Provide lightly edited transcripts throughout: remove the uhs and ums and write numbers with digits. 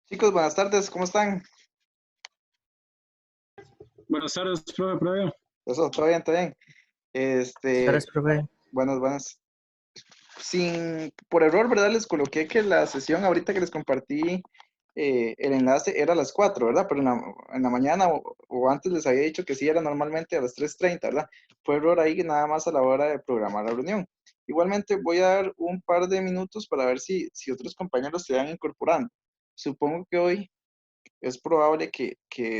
Chicos, buenas tardes, ¿cómo están? Buenas tardes, profe, profe. Eso, todo bien, todo bien. Gracias, profe. Buenas, buenas. Por error, ¿verdad? Les coloqué que la sesión ahorita que les compartí el enlace era a las 4, ¿verdad? Pero en la mañana o antes les había dicho que sí era normalmente a las 3:30, ¿verdad? Fue error ahí nada más a la hora de programar la reunión. Igualmente voy a dar un par de minutos para ver si otros compañeros se van incorporando. Supongo que hoy es probable que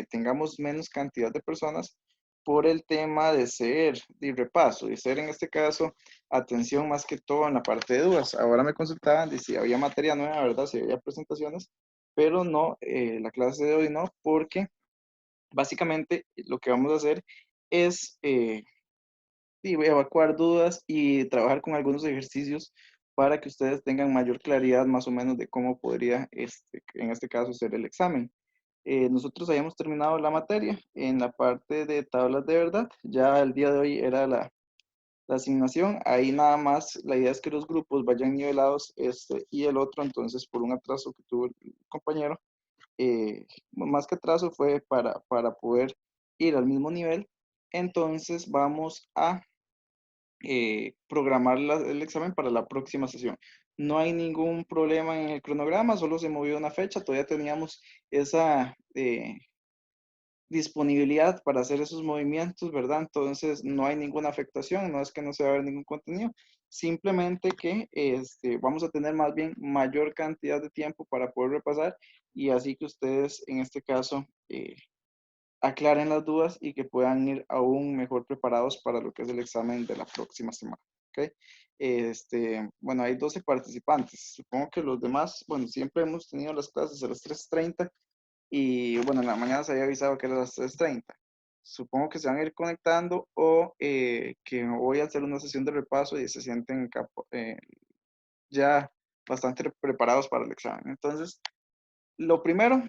tengamos menos cantidad de personas por el tema de ser de repaso, de ser en este caso atención más que todo en la parte de dudas. Ahora me consultaban de si había materia nueva, ¿verdad? Si había presentaciones, pero no, la clase de hoy no, porque básicamente lo que vamos a hacer es evacuar dudas y trabajar con algunos ejercicios para que ustedes tengan mayor claridad más o menos de cómo podría, en este caso, ser el examen. Nosotros habíamos terminado la materia en la parte de tablas de verdad. Ya el día de hoy era la asignación. Ahí nada más la idea es que los grupos vayan nivelados y el otro, entonces por un atraso que tuvo el compañero, más que atraso fue para poder ir al mismo nivel. Entonces vamos a programar el examen para la próxima sesión. No hay ningún problema en el cronograma, solo se movió una fecha. Todavía teníamos esa disponibilidad para hacer esos movimientos, ¿verdad? Entonces no hay ninguna afectación, no es que no se va a ver ningún contenido, simplemente que vamos a tener más bien mayor cantidad de tiempo para poder repasar y así que ustedes en este caso aclaren las dudas y que puedan ir aún mejor preparados para lo que es el examen de la próxima semana. ¿Ok? Bueno, hay 12 participantes. Supongo que los demás, bueno, siempre hemos tenido las clases a las 3:30 y bueno, en la mañana se había avisado que era a las 3:30. Supongo que se van a ir conectando o que voy a hacer una sesión de repaso y se sienten ya bastante preparados para el examen. Entonces, lo primero,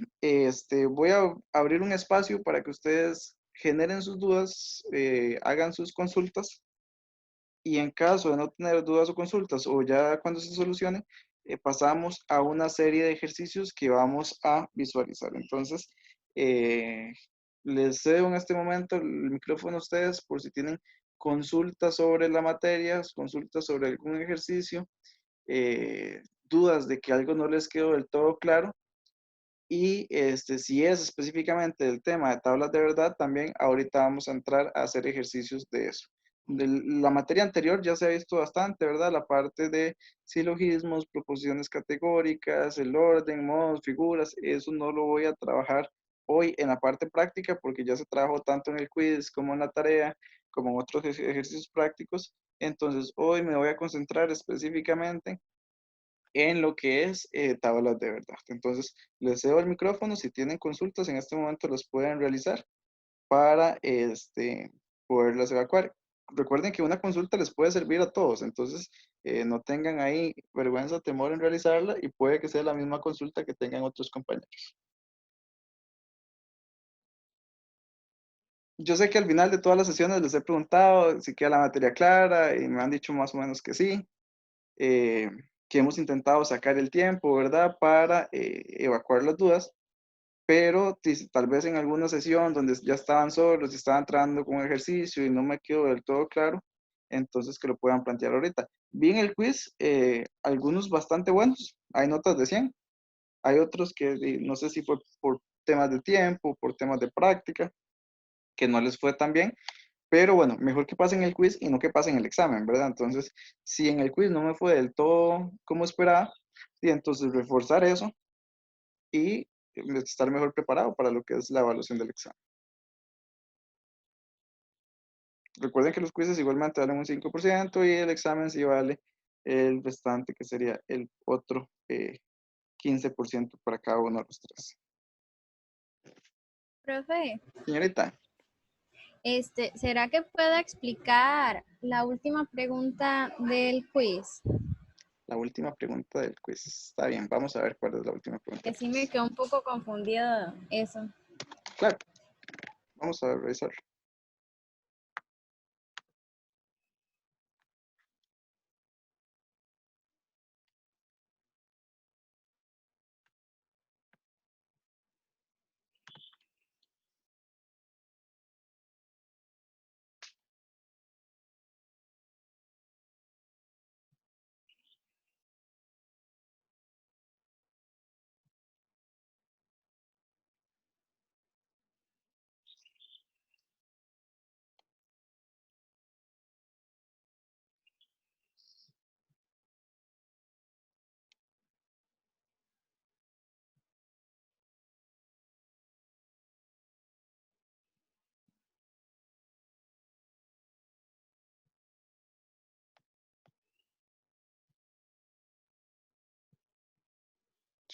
voy a abrir un espacio para que ustedes generen sus dudas, hagan sus consultas y en caso de no tener dudas o consultas o ya cuando se solucione, pasamos a una serie de ejercicios que vamos a visualizar. Entonces, eh, les cedo en este momento el micrófono a ustedes por si tienen consultas sobre la materia, consultas sobre algún ejercicio, dudas de que algo no les quedó del todo claro. Y si es específicamente el tema de tablas de verdad, también ahorita vamos a entrar a hacer ejercicios de eso. De la materia anterior ya se ha visto bastante, ¿verdad? La parte de silogismos, proposiciones categóricas, el orden, modos, figuras, eso no lo voy a trabajar hoy en la parte práctica porque ya se trabajó tanto en el quiz como en la tarea, como en otros ejercicios prácticos. Entonces hoy me voy a concentrar específicamente en lo que es tablas de verdad. Entonces, les cedo el micrófono. Si tienen consultas, en este momento los pueden realizar para poderlas evacuar. Recuerden que una consulta les puede servir a todos, entonces no tengan ahí vergüenza, temor en realizarla y puede que sea la misma consulta que tengan otros compañeros. Yo sé que al final de todas las sesiones les he preguntado si queda la materia clara y me han dicho más o menos que sí. eh, que hemos intentado sacar el tiempo, ¿verdad? Para evacuar las dudas, pero tal vez en alguna sesión donde ya estaban solos y estaban entrando con un ejercicio y no me quedó del todo claro, entonces que lo puedan plantear ahorita. Vi en el quiz algunos bastante buenos, hay notas de 100, hay otros que no sé si fue por temas de tiempo, por temas de práctica, que no les fue tan bien, pero bueno, mejor que pasen el quiz y no que pasen el examen, ¿verdad? Entonces, si en el quiz no me fue del todo como esperaba, y entonces reforzar eso y estar mejor preparado para lo que es la evaluación del examen. Recuerden que los quizzes igualmente valen un 5% y el examen sí vale el restante, que sería el otro 15% para cada uno de los tres. Profe, Señorita, ¿será que pueda explicar la última pregunta del quiz? la última pregunta del quiz. Está bien, vamos a ver cuál es la última pregunta Que del sí me quiz. quedó un poco confundido eso. Claro, vamos a revisar.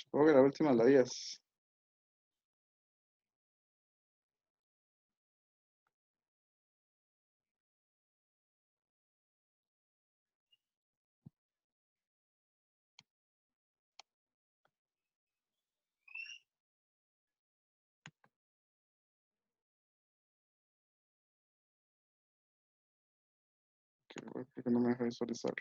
Supongo que la última es la 10. Porque no me deja visualizar.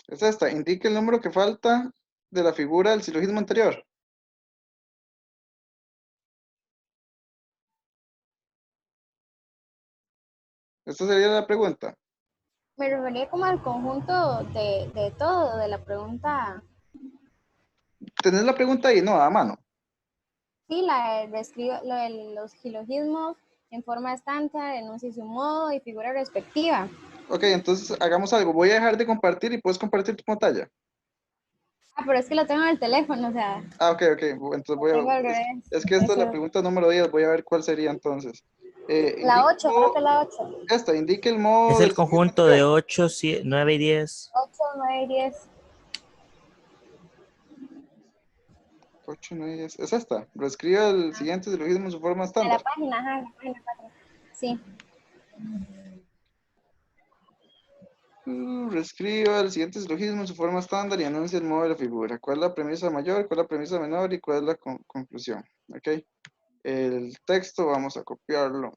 Es esta. Indique el número que falta de la figura del silogismo anterior. Esta sería la pregunta. Me refería como al conjunto de todo, de la pregunta. ¿Tenés la pregunta ahí? No, a mano. Sí, lo de los silogismos en forma estándar, enuncia su modo y figura respectiva. Ok, entonces hagamos algo. Voy a dejar de compartir y puedes compartir tu pantalla. Ah, pero es que lo tengo en el teléfono, o sea, Ah, ok. Entonces lo tengo al es, revés. es que esta es la pregunta número 10. Voy a ver cuál sería entonces. La Indique 8, creo que es la 8. esta, indique el Es modo del el silogismo conjunto de anterior. 8, 9 y 10. 8, 9 y 10. 8, 9, 10. Es esta. Reescriba el siguiente silogismo en su forma De la estándar. página, ajá, la página 4. Sí. Reescriba el siguiente silogismo en su forma estándar y anuncie el modo de la figura. ¿Cuál es la premisa mayor? ¿Cuál es la premisa menor? ¿Y cuál es la conclusión? Ok. El texto vamos a copiarlo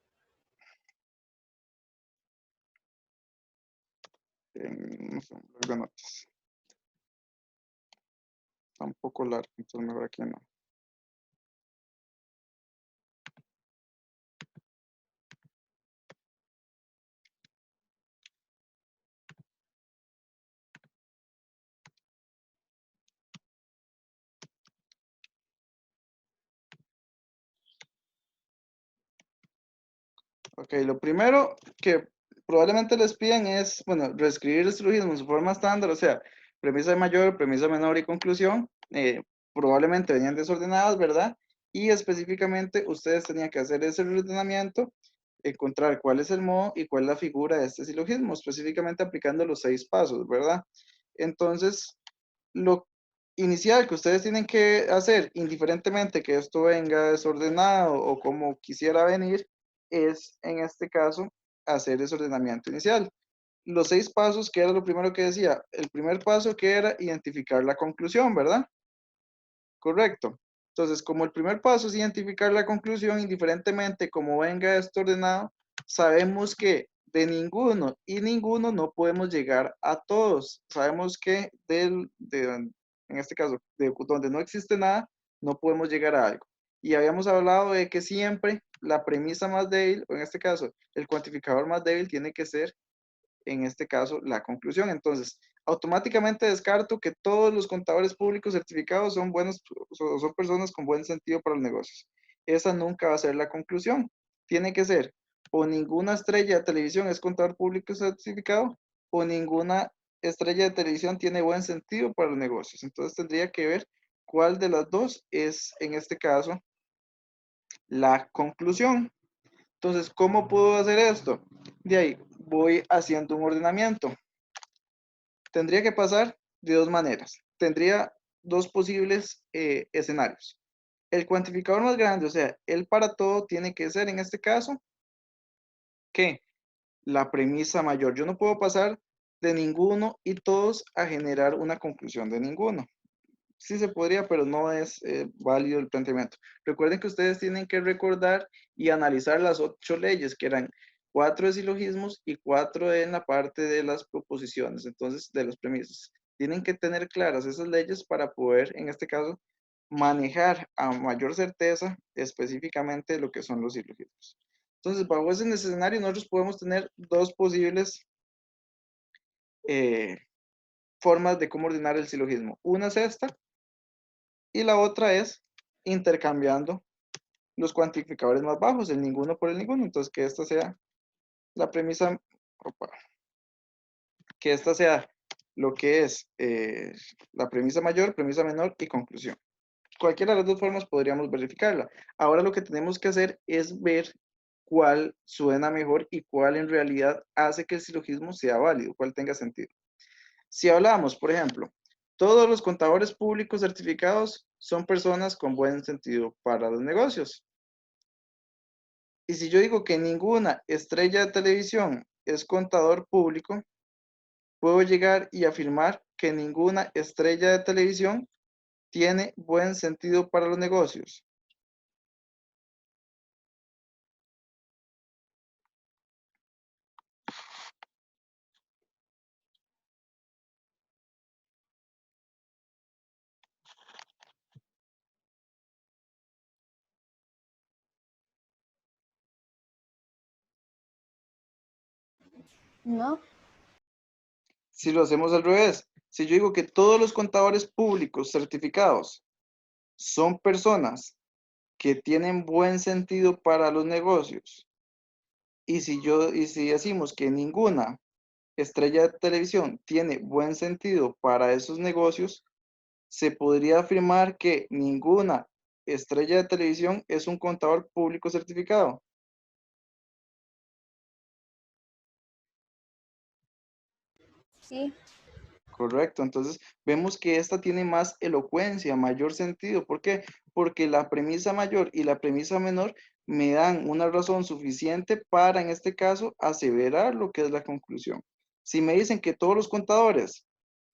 en un blog de notas. Está un poco largo, entonces mejor aquí no. Ok, lo primero que probablemente les piden es, bueno, reescribir el silogismo en su forma estándar, o sea, premisa mayor, premisa menor y conclusión. Probablemente venían desordenadas, ¿verdad? Y específicamente ustedes tenían que hacer ese ordenamiento, encontrar cuál es el modo y cuál es la figura de este silogismo, específicamente aplicando los 6 pasos, ¿verdad? Entonces, lo inicial que ustedes tienen que hacer, indiferentemente que esto venga desordenado o como quisiera venir, es en este caso hacer ese ordenamiento inicial. Los 6 pasos, que era lo primero que decía, el primer paso que era identificar la conclusión, ¿verdad? Correcto. Entonces, como el primer paso es identificar la conclusión, indiferentemente como venga esto ordenado, sabemos que de ninguno y ninguno no podemos llegar a todos. Sabemos que en este caso, de donde no existe nada, no podemos llegar a algo. Y habíamos hablado de que siempre la premisa más débil, o en este caso, el cuantificador más débil tiene que ser en este caso, la conclusión. Entonces, automáticamente descarto que todos los contadores públicos certificados son buenos, son personas con buen sentido para los negocios. Esa nunca va a ser la conclusión. Tiene que ser o ninguna estrella de televisión es contador público certificado o ninguna estrella de televisión tiene buen sentido para los negocios. Entonces tendría que ver cuál de las dos es, en este caso, la conclusión. Entonces, ¿cómo puedo hacer esto? De ahí voy haciendo un ordenamiento. Tendría que pasar de dos maneras. Tendría dos posibles escenarios. El cuantificador más grande, o sea, el para todo, tiene que ser en este caso que la premisa mayor. Yo no puedo pasar de ninguno y todos a generar una conclusión de ninguno. sí se podría, pero no es válido el planteamiento. Recuerden que ustedes tienen que recordar y analizar las 8 leyes, que eran 4 de silogismos y 4 en la parte de las proposiciones, entonces de las premisas. Tienen que tener claras esas leyes para poder, en este caso, manejar a mayor certeza específicamente lo que son los silogismos. Entonces, bajo ese escenario, nosotros podemos tener dos posibles formas de cómo ordenar el silogismo. Una es esta y la otra es intercambiando los cuantificadores más bajos, el ninguno por el ninguno. Entonces, que esta sea la premisa, que esta sea lo que es la premisa mayor, premisa menor y conclusión. Cualquiera de las dos formas podríamos verificarla. Ahora lo que tenemos que hacer es ver cuál suena mejor y cuál en realidad hace que el silogismo sea válido, cuál tenga sentido. Si hablamos, por ejemplo, todos los contadores públicos certificados son personas con buen sentido para los negocios. Y si yo digo que ninguna estrella de televisión es contador público, puedo llegar y afirmar que ninguna estrella de televisión tiene buen sentido para los negocios. No, Si lo hacemos al revés, si yo digo que todos los contadores públicos certificados son personas que tienen buen sentido para los negocios, y si decimos que ninguna estrella de televisión tiene buen sentido para esos negocios, se podría afirmar que ninguna estrella de televisión es un contador público certificado. sí, Correcto, entonces vemos que esta tiene más elocuencia, mayor sentido. ¿Por qué? Porque la premisa mayor y la premisa menor me dan una razón suficiente para, en este caso, aseverar lo que es la conclusión. Si me dicen que todos los contadores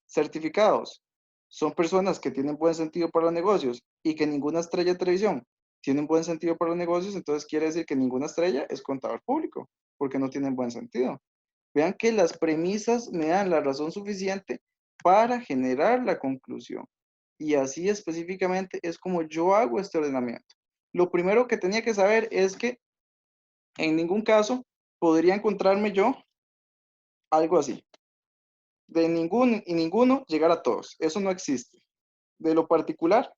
certificados son personas que tienen buen sentido para los negocios y que ninguna estrella de televisión tiene un buen sentido para los negocios, entonces quiere decir que ninguna estrella es contador público, porque no tienen buen sentido. Vean que las premisas me dan la razón suficiente para generar la conclusión. Y así específicamente es como yo hago este ordenamiento. Lo primero que tenía que saber es que en ningún caso podría encontrarme yo algo así. De ninguno y ninguno llegar a todos. Eso no existe. De lo particular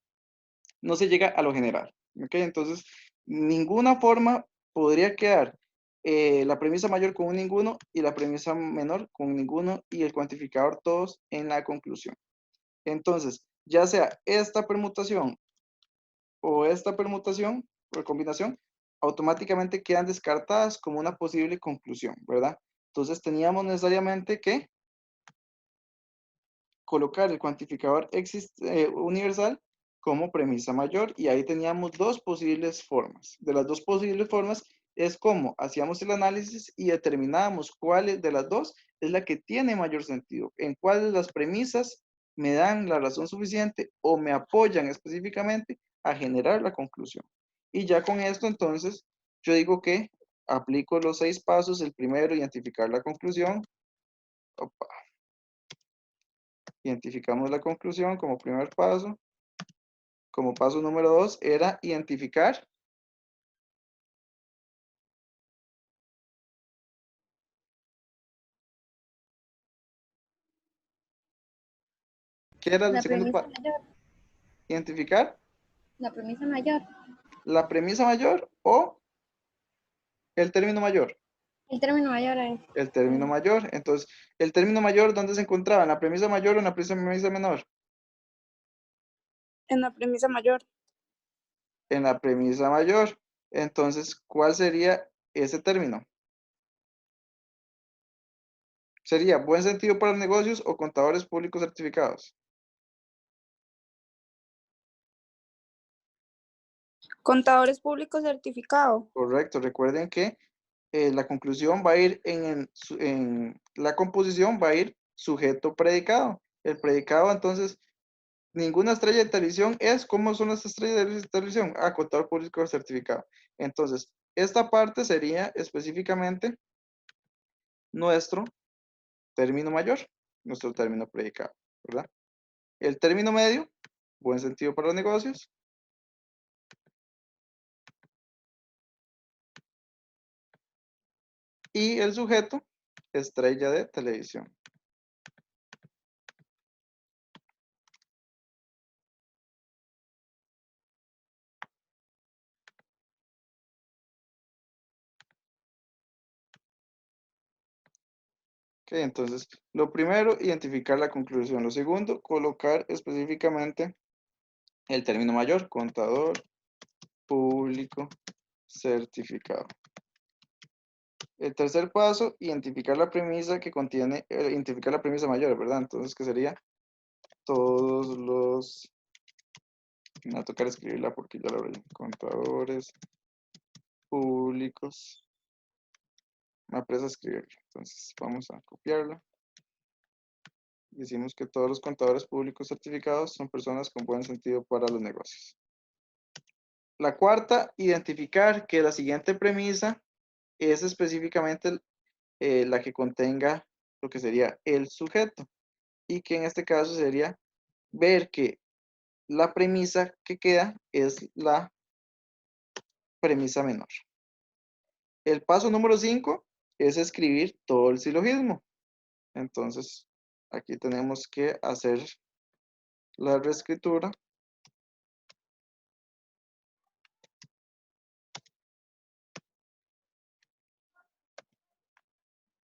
no se llega a lo general. ¿Ok? Entonces, ninguna forma podría quedar la premisa mayor con un ninguno y la premisa menor con ninguno y el cuantificador todos en la conclusión. Entonces, ya sea esta permutación o esta permutación o combinación, automáticamente quedan descartadas como una posible conclusión, ¿verdad? Entonces, teníamos necesariamente que colocar el cuantificador universal como premisa mayor y ahí teníamos dos posibles formas. De las dos posibles formas es como hacíamos el análisis y determinábamos cuál de las dos es la que tiene mayor sentido, en cuáles las premisas me dan la razón suficiente o me apoyan específicamente a generar la conclusión. Y ya con esto entonces yo digo que aplico los 6 pasos. El primero, identificar la conclusión. Opa. Identificamos la conclusión como primer paso. Como paso número 2 era identificar ¿qué era el la segundo premisa paso? mayor, Identificar la premisa mayor, la premisa mayor o el término mayor. el término mayor es, El término mayor. Entonces, el término mayor, ¿dónde se encontraba? ¿En la premisa mayor o en la premisa menor? En la premisa mayor. En la premisa mayor. Entonces, ¿cuál sería ese término? Sería buen sentido para los negocios o contadores públicos certificados. Contadores públicos certificados. Correcto. Recuerden que la conclusión va a ir en la composición, va a ir sujeto predicado. El predicado, entonces, Ninguna estrella de televisión es, ¿cómo son las estrellas de televisión? Ah, contador público certificado. Entonces, esta parte sería específicamente nuestro término mayor, nuestro término predicado, ¿verdad? El término medio, buen sentido para los negocios. Y el sujeto, estrella de televisión. Ok, entonces, lo primero, identificar la conclusión. Lo segundo, colocar específicamente el término mayor, contador público certificado. El tercer paso, identificar la premisa que contiene, identificar la premisa mayor, ¿verdad? Entonces, ¿qué sería? Todos los, me va a tocar escribirla porque ya la abrí. Contadores públicos. Me apresa escribirla. Entonces, vamos a copiarla. Decimos que todos los contadores públicos certificados son personas con buen sentido para los negocios. La cuarta, identificar que la siguiente premisa es específicamente la que contenga lo que sería el sujeto. Y que en este caso sería ver que la premisa que queda es la premisa menor. El paso número 5 es escribir todo el silogismo. Entonces, aquí tenemos que hacer la reescritura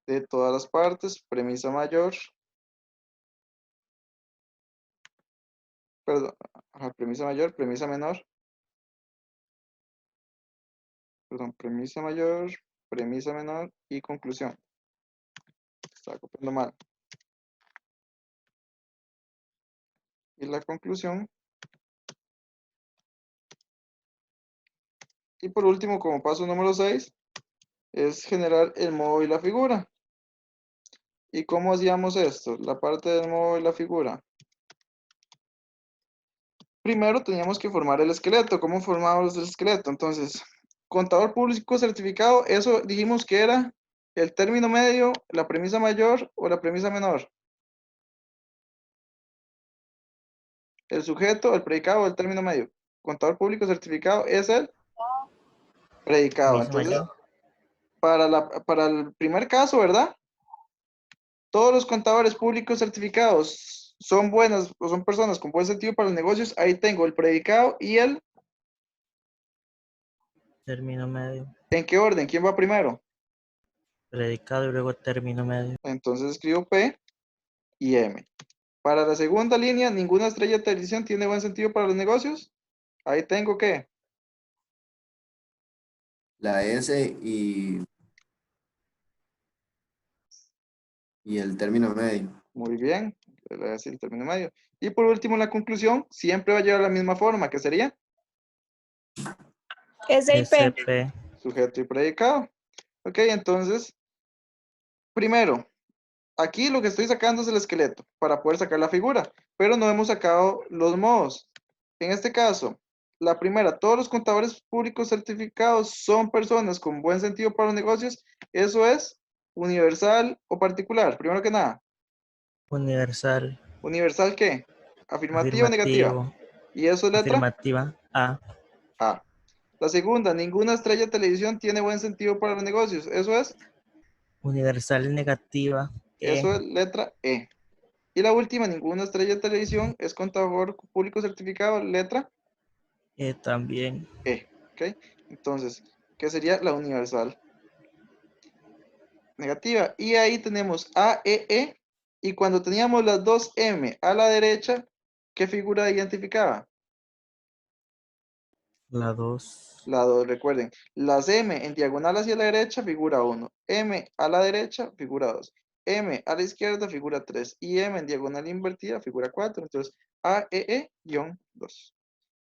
de todas las partes, premisa mayor, perdón, premisa mayor, premisa menor, perdón, premisa mayor, premisa menor y conclusión. Estaba copiando mal. Y la conclusión. Y por último, como paso número 6, es generar el modo y la figura. ¿Y cómo hacíamos esto? La parte del modo y la figura. Primero teníamos que formar el esqueleto. ¿Cómo formábamos el esqueleto? Entonces, contador público certificado, eso dijimos que era el término medio, la premisa mayor o la premisa menor. El sujeto, el predicado o el término medio. Contador público certificado es el predicado. Premisa Entonces, mayor. para el primer caso, ¿verdad? Todos los contadores públicos certificados son buenas o son personas con buen sentido para los negocios. Ahí tengo el predicado y el... Término medio. ¿En qué orden? ¿Quién va primero? Predicado y luego término medio. Entonces escribo P y M. Para la segunda línea, ninguna estrella de televisión tiene buen sentido para los negocios. Ahí tengo ¿qué? La S y el término medio. Muy bien, le voy a decir el término medio. Y por último, la conclusión siempre va a llevar la misma forma, que sería SIP. SP. sujeto y predicado. Ok, entonces, primero, aquí lo que estoy sacando es el esqueleto para poder sacar la figura, pero no hemos sacado los modos. En este caso, la primera, todos los contadores públicos certificados son personas con buen sentido para los negocios. Eso es universal o particular, primero que nada. Universal. ¿Universal qué? ¿Afirmativa o negativa? Afirmativo. ¿Y eso es letra? Afirmativa. A. A. La segunda, ninguna estrella de televisión tiene buen sentido para los negocios. Eso es Universal negativa. E. Eso es letra E. Y la última, ninguna estrella de televisión es contador público certificado, letra E también. E. ¿Ok? Entonces, ¿qué sería la universal? Negativa. Y ahí tenemos A, E, E. Y cuando teníamos las dos M a la derecha, ¿qué figura identificaba? La 2. La 2, recuerden. Las M en diagonal hacia la derecha, figura 1. M a la derecha, figura 2. M a la izquierda, figura 3. Y M en diagonal invertida, figura 4. Entonces, AEE-2.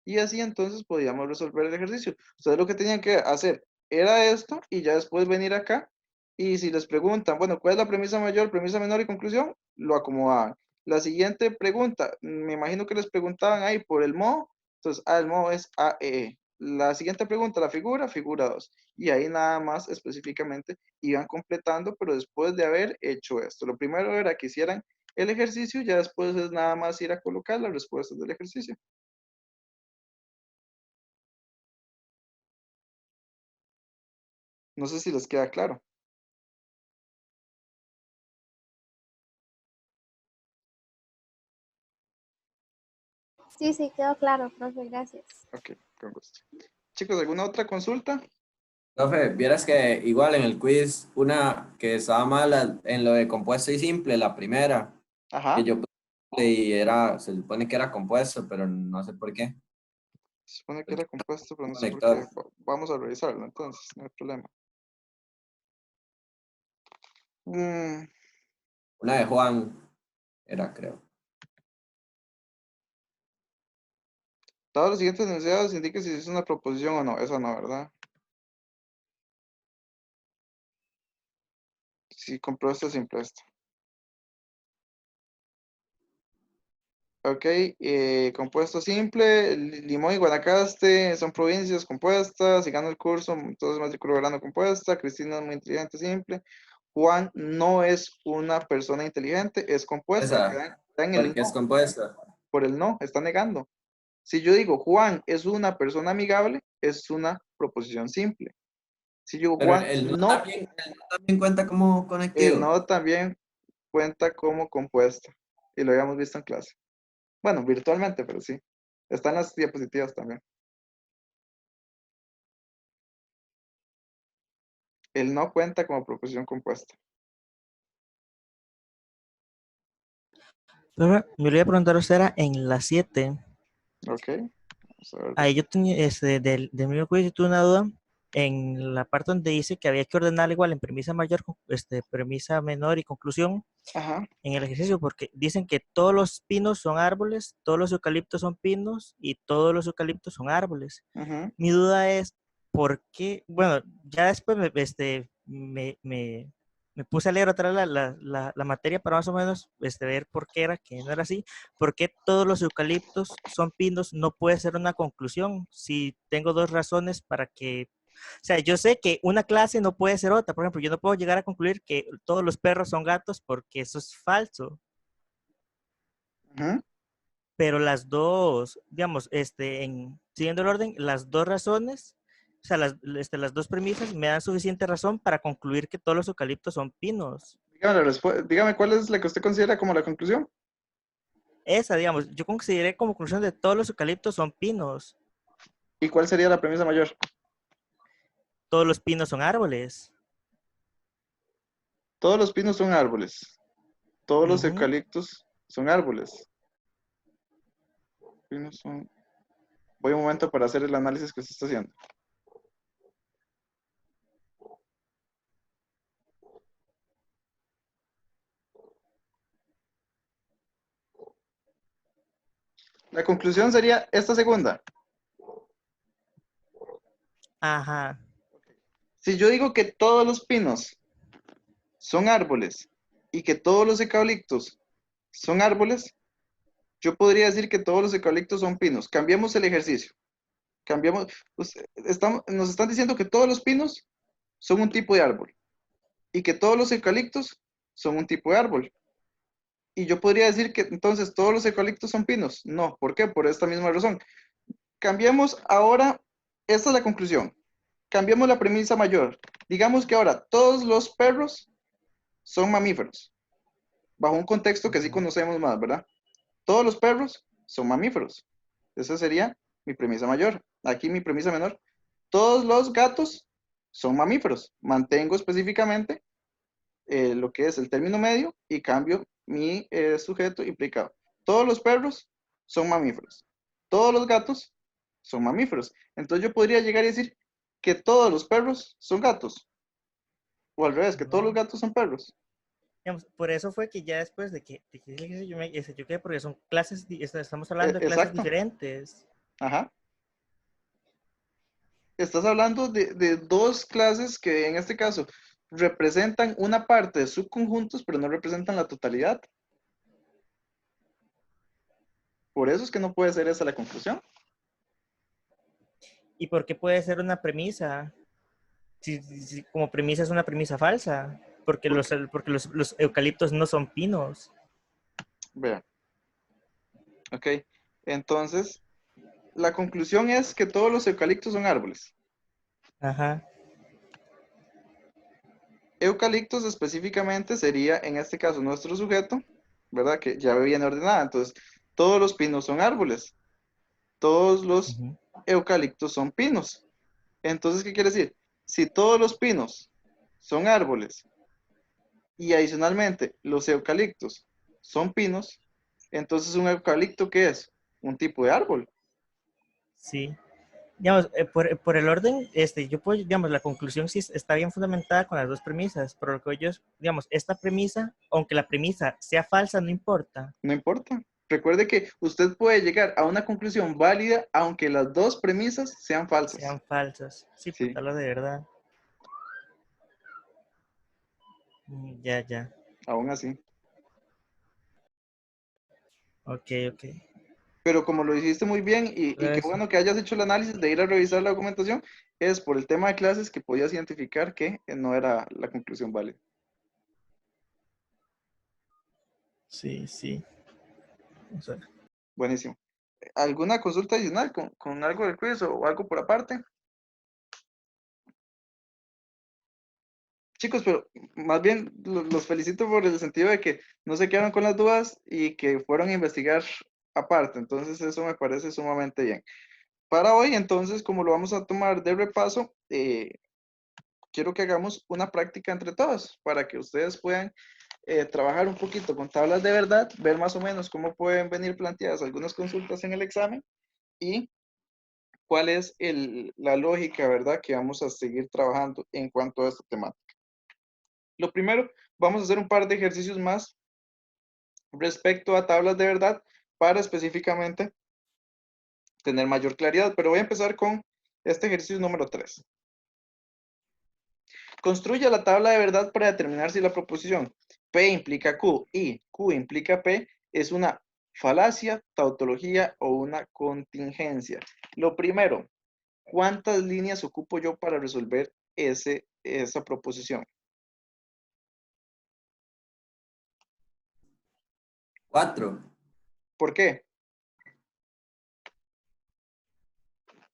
Y así entonces podíamos resolver el ejercicio. Ustedes lo que tenían que hacer era esto y ya después venir acá. Y si les preguntan, bueno, ¿cuál es la premisa mayor, premisa menor y conclusión? Lo acomodaban. La siguiente pregunta, me imagino que les preguntaban ahí por el modo, entonces el modo es AE. La siguiente pregunta, la figura, figura 2. Y ahí nada más específicamente iban completando, pero después de haber hecho esto. Lo primero era que hicieran el ejercicio, ya después es nada más ir a colocar las respuestas del ejercicio. No sé si les queda claro. Sí, sí, quedó claro, profe, gracias. Ok, con gusto. Chicos, ¿alguna otra consulta? Profe, vieras que igual en el quiz, una que estaba mal en lo de compuesto y simple, la primera, Ajá. que yo puse y era, se supone que era compuesto, pero no sé por qué. Se supone que era compuesto, pero no sé por qué. Conector, Vamos a revisarlo entonces, no hay problema. Mm, una de Juan, era creo. Todos los siguientes enunciados indican si es una proposición o no. Esa no, ¿verdad? Sí, compuesto simple esto. Ok, compuesto simple, Limón y Guanacaste son provincias compuestas, siguiendo el curso, entonces matrícula verano compuesta, Cristina es muy inteligente, simple, Juan no es una persona inteligente, es compuesta, Esa, está en el porque es no, compuesta. por el no, está negando. Si yo digo Juan es una persona amigable, es una proposición simple. Si yo digo Pero Juan no, el no también cuenta como el conectivo. no también cuenta como compuesta, y lo habíamos visto en clase. Bueno, virtualmente, pero sí. Están las diapositivas también. El no cuenta como proposición compuesta. Profe, me lo iba a preguntar a usted, era en la 7. Ok. Vamos a ver. Ahí yo tenía, del mismo quiz, yo tuve una duda en la parte donde dice que había que ordenar igual en premisa mayor, premisa menor y conclusión Ajá. en el ejercicio, porque dicen que todos los pinos son árboles, todos los eucaliptos son pinos y todos los eucaliptos son árboles. Ujú. Mi duda es, ¿por qué? Bueno, ya después me puse a leer otra vez la materia para más o menos ver por qué era que no era así. ¿Por qué todos los eucaliptos son pinos? No puede ser una conclusión si tengo dos razones para que... O sea, yo sé que una clase no puede ser otra. Por ejemplo, yo no puedo llegar a concluir que todos los perros son gatos porque eso es falso. Ujú. Pero las dos, digamos, siguiendo el orden, las dos razones, o sea, las dos premisas me dan suficiente razón para concluir que todos los eucaliptos son pinos. Dígame cuál es la que usted considera como la conclusión. Esa, digamos, yo consideré como conclusión de todos los eucaliptos son pinos. ¿Y cuál sería la premisa mayor? Todos los pinos son árboles. Todos los pinos son árboles. Todos los Ujú. eucaliptos son árboles. Pinos son... Voy un momento para hacer el análisis que usted está haciendo. La conclusión sería esta segunda. Ajá. Si yo digo que todos los pinos son árboles y que todos los eucaliptos son árboles, yo podría decir que todos los eucaliptos son pinos. Cambiemos el ejercicio. Cambiamos, pues, nos están diciendo que todos los pinos son un tipo de árbol y que todos los eucaliptos son un tipo de árbol. Y yo podría decir que entonces todos los eucaliptos son pinos. No, ¿por qué? Por esta misma razón. Cambiemos ahora, esta es la conclusión. Cambiemos la premisa mayor. Digamos que ahora todos los perros son mamíferos, bajo un contexto que sí conocemos más, ¿verdad? Todos los perros son mamíferos. Esa sería mi premisa mayor. Aquí mi premisa menor. Todos los gatos son mamíferos. Mantengo específicamente lo que es el término medio y cambio mi sujeto implicado. Todos los perros son mamíferos. Todos los gatos son mamíferos. Entonces yo podría llegar y decir que todos los perros son gatos. O al revés, que todos los No. gatos son perros. Digamos, por eso fue que ya después de que yo quedé, porque son clases, estamos hablando de clases Exacto. diferentes. Ajá. Estás hablando de dos clases que en este caso representan una parte de subconjuntos, pero no representan la totalidad. Por eso es que no puede ser esa la conclusión. ¿Y por qué puede ser una premisa? Si como premisa es una premisa falsa, porque los eucaliptos no son pinos. Vean. Ok. Entonces, la conclusión es que todos los eucaliptos son árboles. Ajá. Eucaliptos específicamente sería, en este caso, nuestro sujeto, ¿verdad? Que ya viene ordenada. Entonces, todos los pinos son árboles. Todos los Ujú. eucaliptos son pinos. Entonces, ¿qué quiere decir? Si todos los pinos son árboles y adicionalmente los eucaliptos son pinos, entonces un eucalipto, ¿qué es? Un tipo de árbol. Sí. Digamos, por el orden, yo puedo, digamos, la conclusión sí está bien fundamentada con las dos premisas, pero lo que ellos, digamos, esta premisa, aunque la premisa sea falsa, no importa. No importa. Recuerde que usted puede llegar a una conclusión válida aunque las dos premisas sean falsas. Sean falsas. Sí, Sí, por de verdad. Ya, ya. aún así. Ok, ok. Pero como lo hiciste muy bien y qué Gracias. bueno que hayas hecho el análisis de ir a revisar la documentación, es por el tema de clases que podías identificar que no era la conclusión válida. Sí, sí. Vamos a ver. Buenísimo. ¿Alguna consulta adicional con algo del quiz o algo por aparte? Chicos, pero más bien los felicito por el sentido de que no se quedaron con las dudas y que fueron a investigar aparte. Entonces eso me parece sumamente bien. Para hoy, entonces, como lo vamos a tomar de repaso, quiero que hagamos una práctica entre todos para que ustedes puedan trabajar un poquito con tablas de verdad, ver más o menos cómo pueden venir planteadas algunas consultas en el examen y cuál es la lógica, ¿verdad?, que vamos a seguir trabajando en cuanto a esta temática. Lo primero, vamos a hacer un par de ejercicios más respecto a tablas de verdad para específicamente tener mayor claridad, pero voy a empezar con este ejercicio número 3. Construya la tabla de verdad para determinar si la proposición P implica Q y Q implica P es una falacia, tautología o una contingencia. Lo primero, ¿cuántas líneas ocupo yo para resolver esa proposición? 4, ¿Por qué?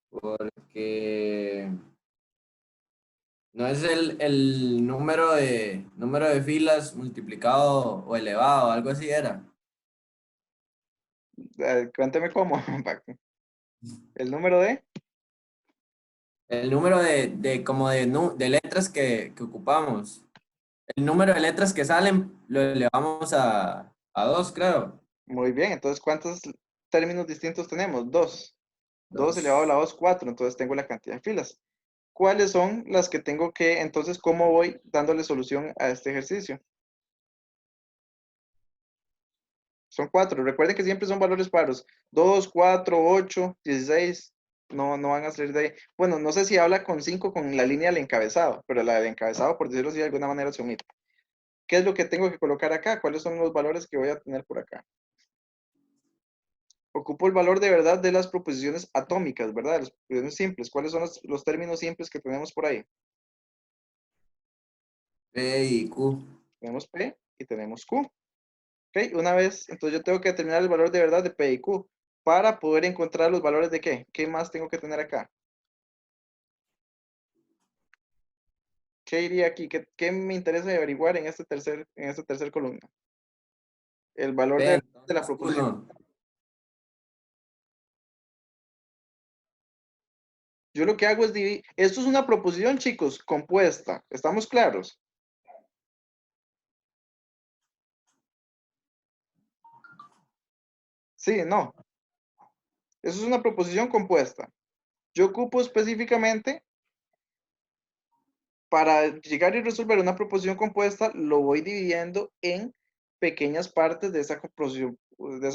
porque no es el número de filas multiplicado o elevado, algo así era. Cuénteme cómo, Paco. ¿El número de? El número de letras que ocupamos. El número de letras que salen lo elevamos a 2, creo. Muy bien, entonces, ¿cuántos términos distintos tenemos? Dos. 2 elevado a la 2. 2, 4. Entonces tengo la cantidad de filas. ¿Cuáles son las que tengo que, entonces, cómo voy dándole solución a este ejercicio? Son 4. Recuerden que siempre son valores paros. 2, 4, 8, 16. No, no van a salir de ahí. Bueno, no sé si habla con 5 con la línea del encabezado, pero la del encabezado, por decirlo así, de alguna manera se omite. ¿Qué es lo que tengo que colocar acá? ¿Cuáles son los valores que voy a tener por acá? Ocupo el valor de verdad de las proposiciones atómicas, ¿verdad? Las proposiciones simples. ¿Cuáles son los términos simples que tenemos por ahí? P y Q. Tenemos P y tenemos Q. ¿Ok? Una vez, entonces yo tengo que determinar el valor de verdad de P y Q para poder encontrar los valores de ¿qué? ¿Qué más tengo que tener acá? ¿Qué iría aquí? ¿Qué me interesa averiguar en esta tercer columna? El valor P, de la entonces proposición. 1. Yo lo que hago es dividir. Esto es una proposición, chicos, compuesta. ¿Estamos claros? Sí, no. Eso es una proposición compuesta. Yo ocupo específicamente para llegar y resolver una proposición compuesta, lo voy dividiendo en pequeñas partes de esa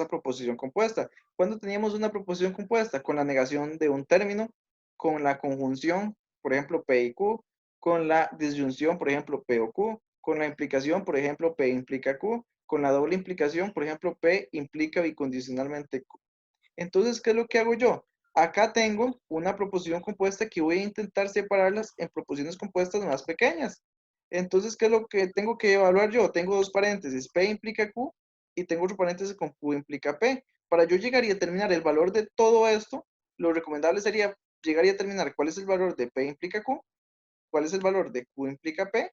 proposición compuesta. ¿Cuándo teníamos una proposición compuesta? Con la negación de un término, con la conjunción, por ejemplo, P y Q, con la disyunción, por ejemplo, P o Q, con la implicación, por ejemplo, P implica Q, con la doble implicación, por ejemplo, P implica bicondicionalmente Entonces, ¿qué es lo que hago yo? Acá tengo una proposición compuesta que voy a intentar separarlas en proposiciones compuestas más pequeñas. Entonces, ¿qué es lo que tengo que evaluar yo? Tengo dos paréntesis, P implica Q, y tengo otro paréntesis con Q implica P. Para yo llegar y determinar el valor de todo esto, lo recomendable sería llegar y determinar cuál es el valor de P implica Q, cuál es el valor de Q implica P,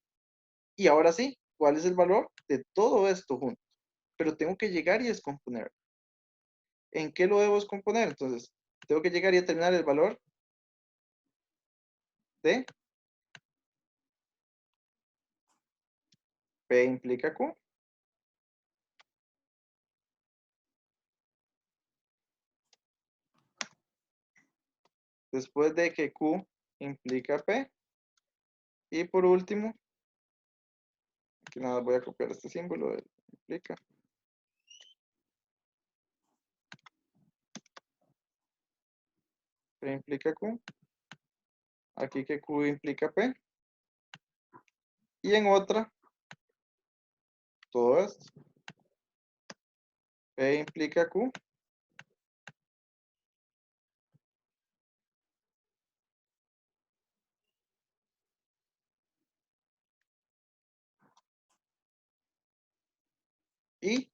y ahora sí, cuál es el valor de todo esto junto. Pero tengo que llegar y descomponer. ¿En qué lo debo descomponer? Entonces, tengo que llegar y determinar el valor de P implica Q. Después de que Q implica P. Y por último, aquí nada, voy a copiar este símbolo de implica. P implica Q. Aquí que Q implica P. Y en otra, todo esto. P implica Q. Y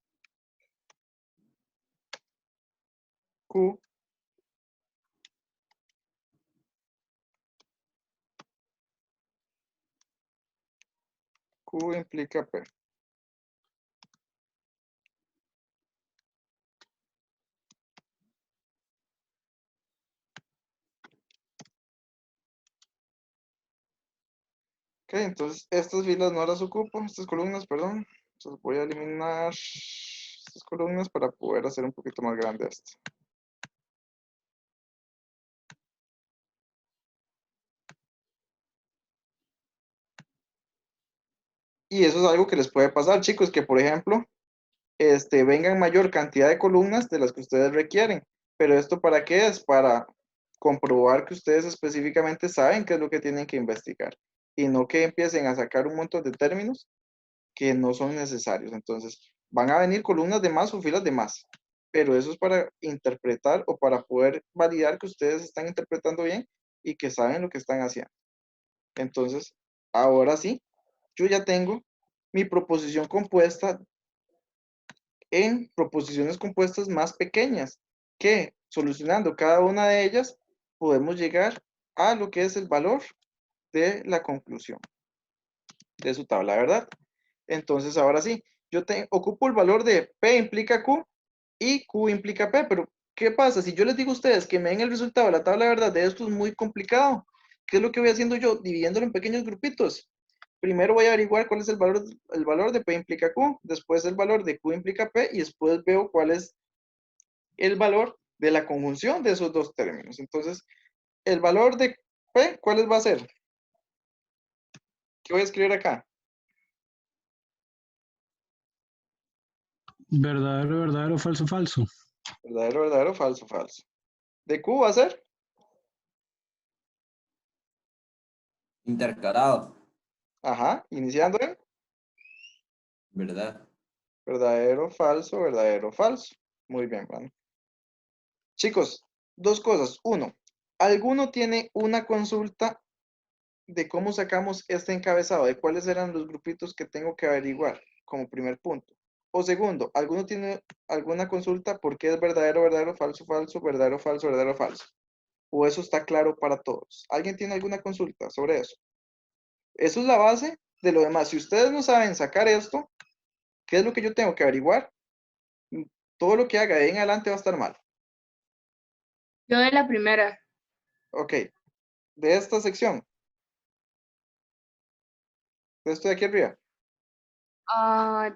Q implica P. Ok, entonces estas filas no las ocupo, estas columnas, perdón. Entonces voy a eliminar estas columnas para poder hacer un poquito más grande esto. Y eso es algo que les puede pasar, chicos, que por ejemplo, vengan mayor cantidad de columnas de las que ustedes requieren. Pero ¿esto para qué es? Para comprobar que ustedes específicamente saben qué es lo que tienen que investigar. Y no que empiecen a sacar un montón de términos que no son necesarios. Entonces, van a venir columnas de más o filas de más. Pero eso es para interpretar o para poder validar que ustedes están interpretando bien y que saben lo que están haciendo. Entonces, ahora sí, yo ya tengo mi proposición compuesta en proposiciones compuestas más pequeñas, que solucionando cada una de ellas podemos llegar a lo que es el valor de la conclusión de su tabla, ¿verdad? Entonces, ahora sí, ocupo el valor de P implica Q y Q implica P, pero ¿qué pasa? Si yo les digo a ustedes que me den el resultado de la tabla de verdad de esto es muy complicado. ¿Qué es lo que voy haciendo yo? Dividiéndolo en pequeños grupitos. Primero voy a averiguar cuál es el valor de P implica Q, después el valor de Q implica P y después veo cuál es el valor de la conjunción de esos dos términos. Entonces, el valor de P, ¿cuál va a ser? ¿Qué voy a escribir acá? Verdadero, verdadero, falso, falso. Verdadero, verdadero, falso, falso. ¿De Q va a ser? Intercalado, Ajá, iniciando en ¿verdad? verdadero, falso, verdadero, falso. Muy bien, Juan. Chicos, dos cosas. Uno, ¿alguno tiene una consulta de cómo sacamos este encabezado? ¿De cuáles eran los grupitos que tengo que averiguar como primer punto? O segundo, ¿alguno tiene alguna consulta por qué es verdadero, verdadero, falso, falso, verdadero, falso, verdadero, falso? ¿O eso está claro para todos? ¿Alguien tiene alguna consulta sobre eso? Eso es la base de lo demás. Si ustedes no saben sacar esto, ¿qué es lo que yo tengo que averiguar? Todo lo que haga de ahí en adelante va a estar mal. Yo de la primera. Ok, de esta sección, de esto de aquí arriba.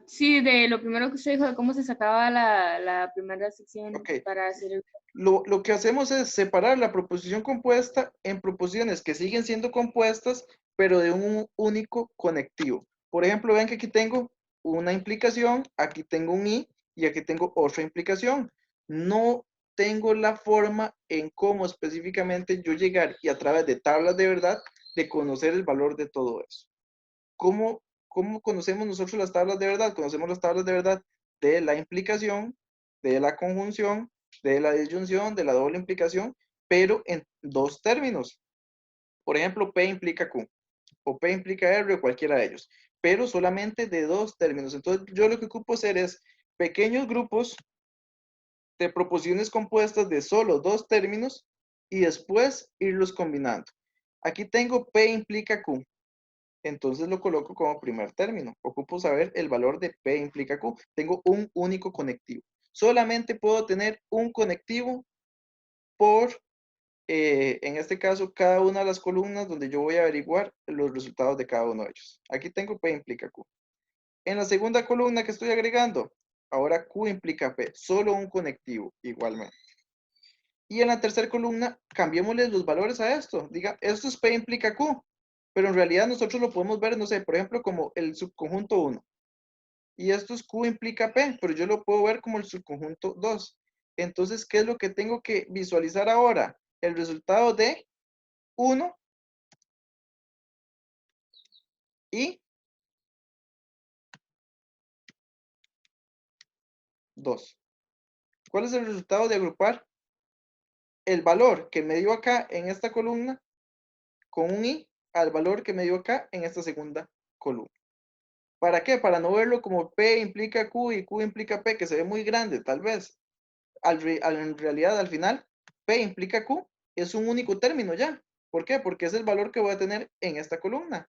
Sí, de lo primero que usted dijo, de cómo se sacaba la primera sección Ok, para hacer el... lo que hacemos es separar la proposición compuesta en proposiciones que siguen siendo compuestas, pero de un único conectivo. Por ejemplo, vean que aquí tengo una implicación, aquí tengo un y aquí tengo otra implicación. No tengo la forma en cómo específicamente yo llegar y a través de tablas de verdad de conocer el valor de todo eso. ¿Cómo conocemos nosotros las tablas de verdad? Conocemos las tablas de verdad de la implicación, de la conjunción de la disyunción, de la doble implicación, pero en dos términos. Por ejemplo, P implica Q, o P implica R, o cualquiera de ellos, pero solamente de dos términos. Entonces, yo lo que ocupo hacer es pequeños grupos de proposiciones compuestas de solo dos términos y después irlos combinando. Aquí tengo P implica Q. Entonces lo coloco como primer término. Ocupo saber el valor de P implica Q. Tengo un único conectivo. Solamente puedo tener un conectivo por, en este caso, cada una de las columnas donde yo voy a averiguar los resultados de cada uno de ellos. Aquí tengo P implica Q. En la segunda columna que estoy agregando, ahora Q implica P. Solo un conectivo igualmente. Y en la tercera columna, cambiémosle los valores a esto. Diga, esto es P implica Q. Pero en realidad nosotros lo podemos ver, no sé, por ejemplo, como el subconjunto 1. Y esto es Q implica P, pero yo lo puedo ver como el subconjunto 2. Entonces, ¿qué es lo que tengo que visualizar ahora? El resultado de 1 y 2. ¿Cuál es el resultado de agrupar el valor que me dio acá en esta columna con un i al valor que me dio acá en esta segunda columna? ¿Para qué? Para no verlo como P implica Q y Q implica P, que se ve muy grande, tal vez. En realidad, al final, P implica Q es un único término ya. ¿Por qué? Porque es el valor que voy a tener en esta columna.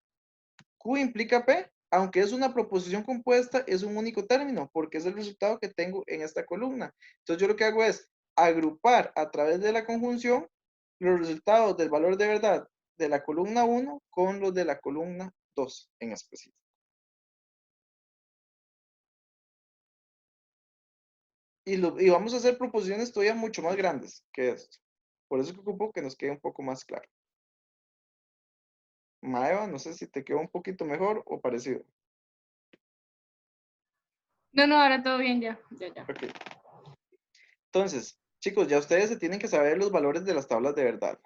Q implica P, aunque es una proposición compuesta, es un único término, porque es el resultado que tengo en esta columna. Entonces yo lo que hago es agrupar a través de la conjunción los resultados del valor de verdad de la columna 1 con los de la columna 2 en específico. Y vamos a hacer proposiciones todavía mucho más grandes que esto. Por eso que ocupo que nos quede un poco más claro. Maeva, no sé si te quedó un poquito mejor o parecido. No, no, ahora todo bien ya. Ya. Ok. Entonces, chicos, ya ustedes se tienen que saber los valores de las tablas de verdad.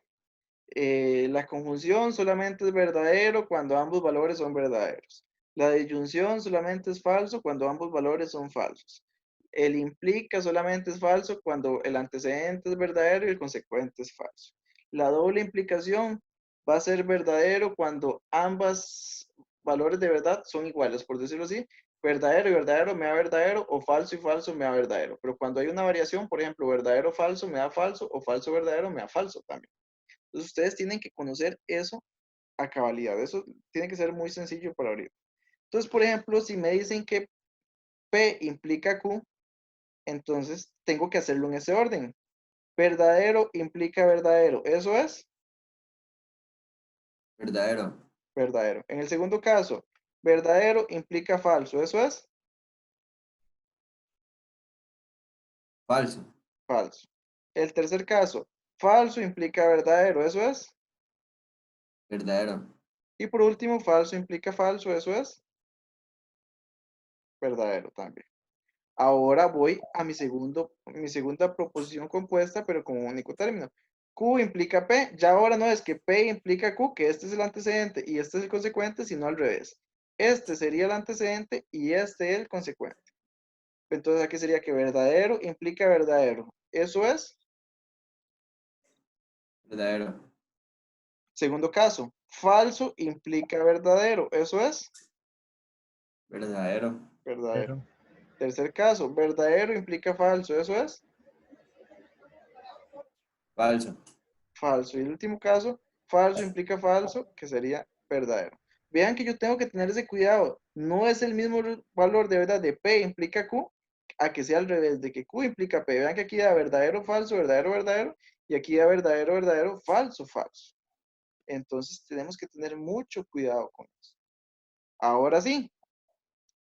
La conjunción solamente es verdadero cuando ambos valores son verdaderos. La disyunción solamente es falso cuando ambos valores son falsos. El implica solamente es falso cuando el antecedente es verdadero y el consecuente es falso. La doble implicación va a ser verdadero cuando ambas valores de verdad son iguales, por decirlo así. Verdadero y verdadero me da verdadero, o falso y falso me da verdadero. Pero cuando hay una variación, por ejemplo, verdadero falso me da falso, o falso verdadero me da falso también. Entonces ustedes tienen que conocer eso a cabalidad. Eso tiene que ser muy sencillo para abrir. Entonces, por ejemplo, si me dicen que P implica Q, entonces tengo que hacerlo en ese orden. Verdadero implica verdadero. ¿Eso es? Verdadero. Verdadero. En el segundo caso, verdadero implica falso. ¿Eso es? Falso. Falso. El tercer caso, falso implica verdadero. ¿Eso es? Verdadero. Y por último, falso implica falso. ¿Eso es? Verdadero también. Ahora voy a mi segunda proposición compuesta, pero con un único término. Q implica P. Ya ahora no es que P implica Q, que este es el antecedente y este es el consecuente, sino al revés. Este sería el antecedente y este el consecuente. Entonces aquí sería que verdadero implica verdadero. ¿Eso es? Verdadero. Segundo caso, falso implica verdadero. ¿Eso es? Verdadero. Verdadero. Pero, Tercer caso, verdadero implica falso. ¿Eso es? Falso. Falso. Y el último caso, falso implica falso, que sería verdadero. Vean que yo tengo que tener ese cuidado. No es el mismo valor de verdad de P implica Q, a que sea al revés, de que Q implica P. Vean que aquí da verdadero, falso, verdadero, verdadero, y aquí da verdadero, verdadero, falso, falso. Entonces tenemos que tener mucho cuidado con eso. Ahora sí,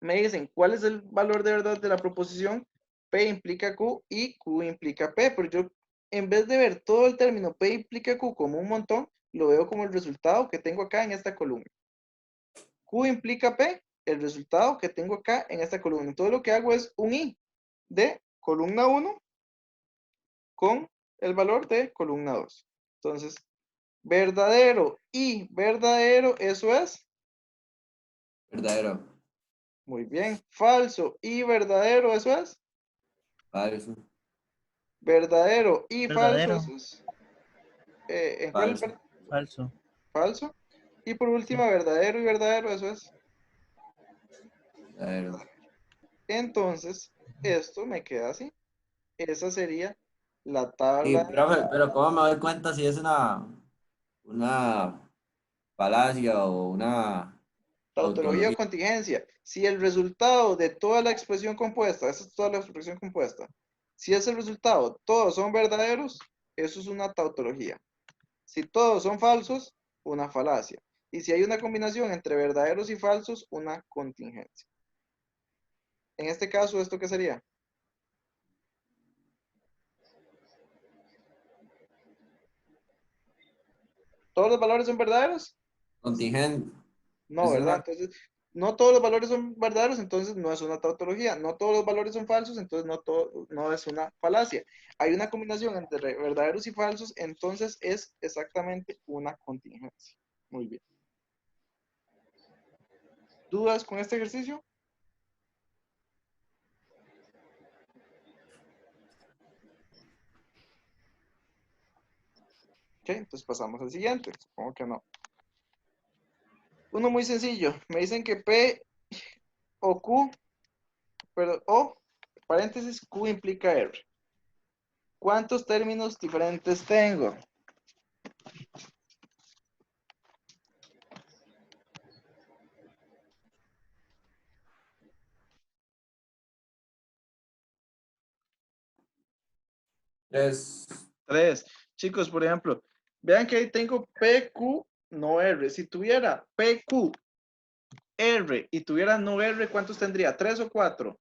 me dicen, ¿cuál es el valor de verdad de la proposición? P implica Q y Q implica P, pero yo en vez de ver todo el término P implica Q como un montón, lo veo como el resultado que tengo acá en esta columna. Q implica P, el resultado que tengo acá en esta columna. Entonces lo que hago es un I de columna 1 con el valor de columna 2. Entonces, verdadero y verdadero, eso es. Verdadero. Muy bien. Falso y verdadero, eso es. Falso. verdadero y Verdadero. falso, eso es, ¿en cuál es Falso. Falso. falso? Y por último, verdadero y verdadero, eso es. Verdadero. Entonces, esto me queda así. Esa sería la Y, tabla profe, pero ¿cómo me doy cuenta si es una falacia o una tautología o tautología? contingencia. Si el resultado de toda la expresión compuesta, esa es toda la expresión compuesta, si es el resultado, todos son verdaderos, eso es una tautología. Si todos son falsos, una falacia. Y si hay una combinación entre verdaderos y falsos, una contingencia. En este caso, ¿esto qué sería? ¿Todos los valores son verdaderos? Contingente. No, Es ¿verdad? una, Entonces, no todos los valores son verdaderos, entonces no es una tautología. No todos los valores son falsos, entonces no es una falacia. Hay una combinación entre verdaderos y falsos, entonces es exactamente una contingencia. Muy bien. ¿Dudas con este ejercicio? Ok, entonces pasamos al siguiente. Supongo que no. Uno muy sencillo. Me dicen que P o Q, pero O, paréntesis, Q implica R. ¿Cuántos términos diferentes tengo? es, Tres. Chicos, por ejemplo, vean que ahí tengo PQ, no R. Si tuviera PQ, R y tuviera no R, ¿cuántos tendría? ¿Tres o cuatro?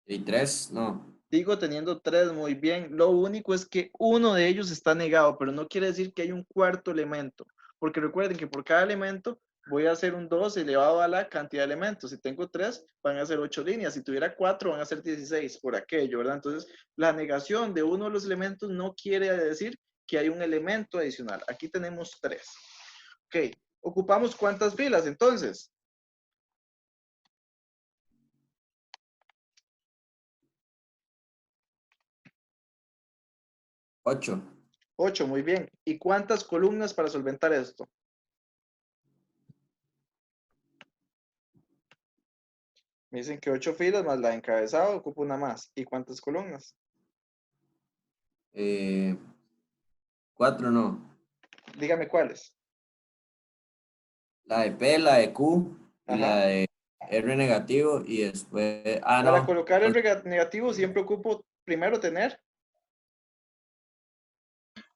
y tres, no. Digo teniendo tres, muy bien. Lo único es que uno de ellos está negado, pero no quiere decir que hay un cuarto elemento. Porque recuerden que por cada elemento voy a hacer un 2 elevado a la cantidad de elementos. Si tengo 3, van a ser 8 líneas. Si tuviera 4, van a ser 16 por aquello, ¿verdad? Entonces, la negación de uno de los elementos no quiere decir que hay un elemento adicional. Aquí tenemos 3. Ok, ocupamos ¿cuántas filas entonces? 8. 8, muy bien. ¿Y cuántas columnas para solventar esto? Me dicen que 8 filas más la de encabezado, ocupo una más. ¿Y cuántas columnas? 4 no. Dígame cuáles. La de P, la de Q y la Ajá. de R negativo y después, Para no, colocar el negativo siempre ocupo primero tener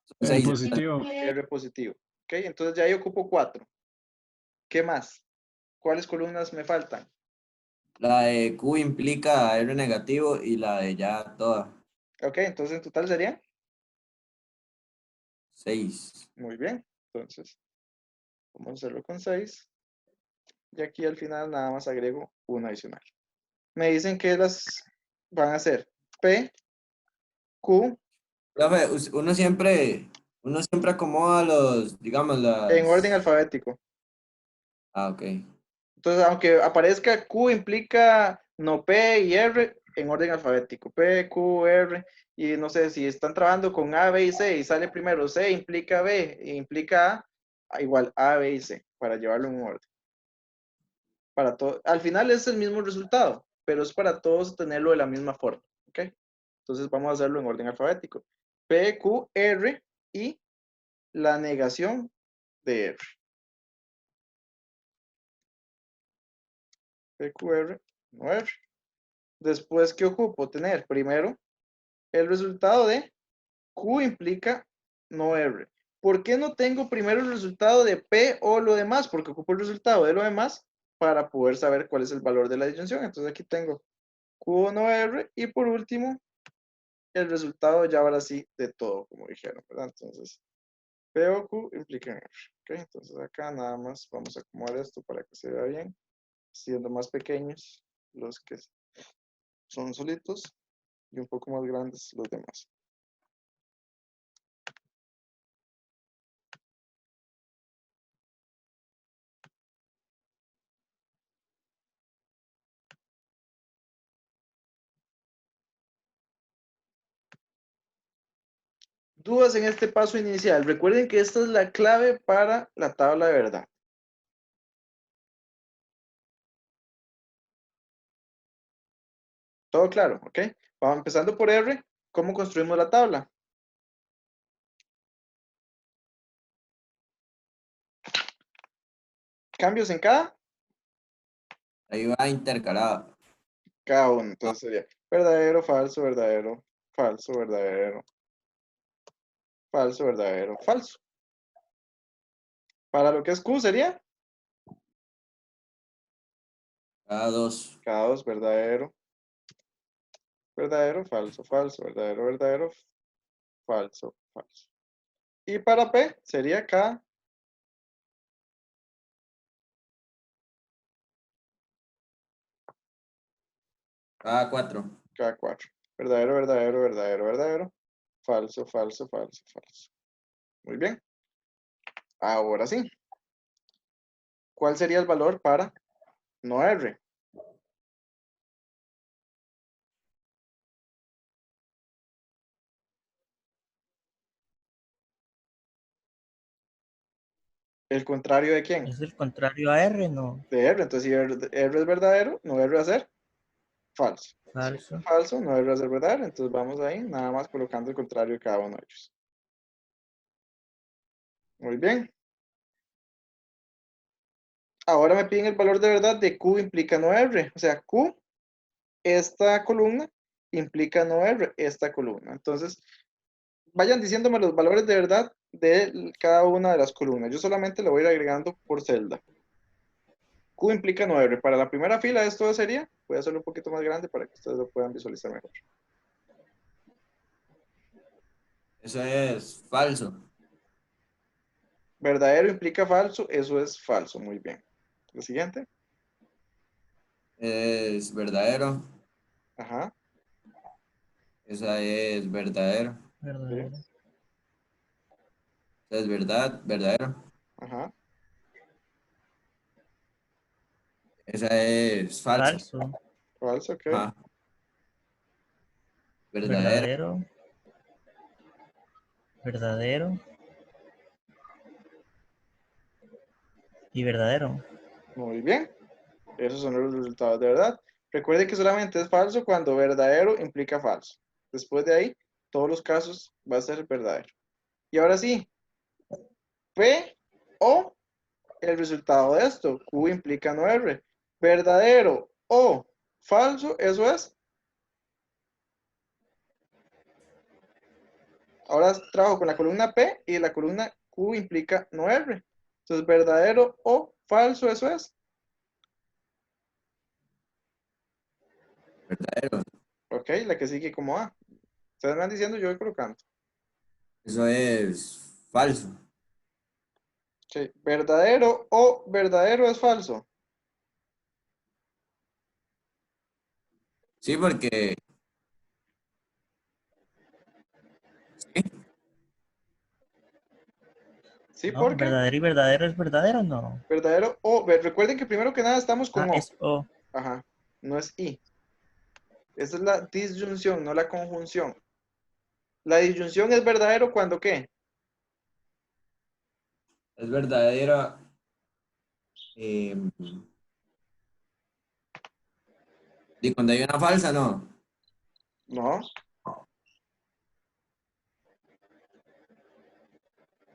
son El 6. positivo. R positivo. Ok, entonces ya ahí ocupo 4. ¿Qué más? ¿Cuáles columnas me faltan? La de Q implica R negativo y la de ya toda, Ok, entonces en total serían. 6. Muy bien. Entonces, vamos a hacerlo con 6. Y aquí al final nada más agrego una adicional. Me dicen que las van a ser P, Q, Profe, uno siempre acomoda los, digamos, en orden las... alfabético. Ok. Entonces, aunque aparezca Q implica no P y R en orden alfabético. P, Q, R. Y no sé, si están trabajando con A, B y C y sale primero C implica B e implica A, igual A, B y C, para llevarlo en un orden. Para todo, al final es el mismo resultado, pero es para todos tenerlo de la misma forma. ¿Ok? Entonces vamos a hacerlo en orden alfabético. P, Q, R y la negación de R. P, Q, R, no R. Después, ¿qué ocupo? Tener primero el resultado de Q implica no R. ¿Por qué no tengo primero el resultado de P o lo demás? Porque ocupo el resultado de lo demás para poder saber cuál es el valor de la disyunción. Entonces aquí tengo Q no R y por último el resultado ya ahora sí de todo, como dijeron, ¿verdad? Entonces P o Q implican R. ¿Ok? Entonces acá nada más vamos a acomodar esto para que se vea bien, siendo más pequeños los que son solitos y un poco más grandes los demás. Dudas en este paso inicial. Recuerden que esta es la clave para la tabla de verdad. Todo claro, ¿ok? Vamos empezando por R. ¿Cómo construimos la tabla? ¿Cambios en Ahí va intercalado. cada uno? Entonces sería verdadero, falso, verdadero, falso, verdadero, falso, verdadero, falso. Para lo que es Q sería Cada dos. cada dos, verdadero, verdadero, falso, falso, verdadero, verdadero, falso, falso. Y para P sería Cada cuatro. cada cuatro. Verdadero, verdadero, verdadero, verdadero, falso, falso, falso, falso. Muy bien. Ahora sí. ¿Cuál sería el valor para no R? ¿El contrario de quién? Es el contrario a R, no. De R. Entonces, si R es verdadero, no R va a ser falso. Falso. Falso, no R va a ser verdadero. Entonces, vamos ahí, nada más colocando el contrario de cada uno de ellos. Muy bien. Ahora me piden el valor de verdad de Q implica no R. O sea, Q, esta columna, implica no R, esta columna. Entonces, vayan diciéndome los valores de verdad de cada una de las columnas. Yo solamente lo voy a ir agregando por celda. Q implica no R. Para la primera fila esto sería, voy a hacerlo un poquito más grande para que ustedes lo puedan visualizar mejor. Eso es falso. Verdadero implica falso, eso es falso. Muy bien. Lo siguiente. Es verdadero. Ajá. Esa es verdadero. Sí. Verdadero. Esa es verdad. Verdadero. Ajá. Esa es falso. Falso. Falso, ok. Ajá. Verdadero. Verdadero. Verdadero. Y verdadero. Muy bien. Esos son los resultados de verdad. Recuerde que solamente es falso cuando verdadero implica falso. Después de ahí, todos los casos va a ser verdadero. Y ahora sí, P o el resultado de esto. Q implica no R. Verdadero o falso, eso es. Ahora trabajo con la columna P y la columna Q implica no R. Entonces, verdadero o falso, eso es. Verdadero. Ok, la que sigue como A. Ustedes me van diciendo, yo voy colocando. Eso es falso. Sí, verdadero o verdadero es falso. Sí, porque sí, Sí, No, porque verdadero y verdadero es verdadero, no. verdadero o. Recuerden que primero que nada estamos Ah, con O. es O. Ajá, no es I. Esa es la disyunción, no la conjunción. La disyunción es verdadero cuando ¿qué? es verdadero. eh, y cuando hay una falsa, no. No.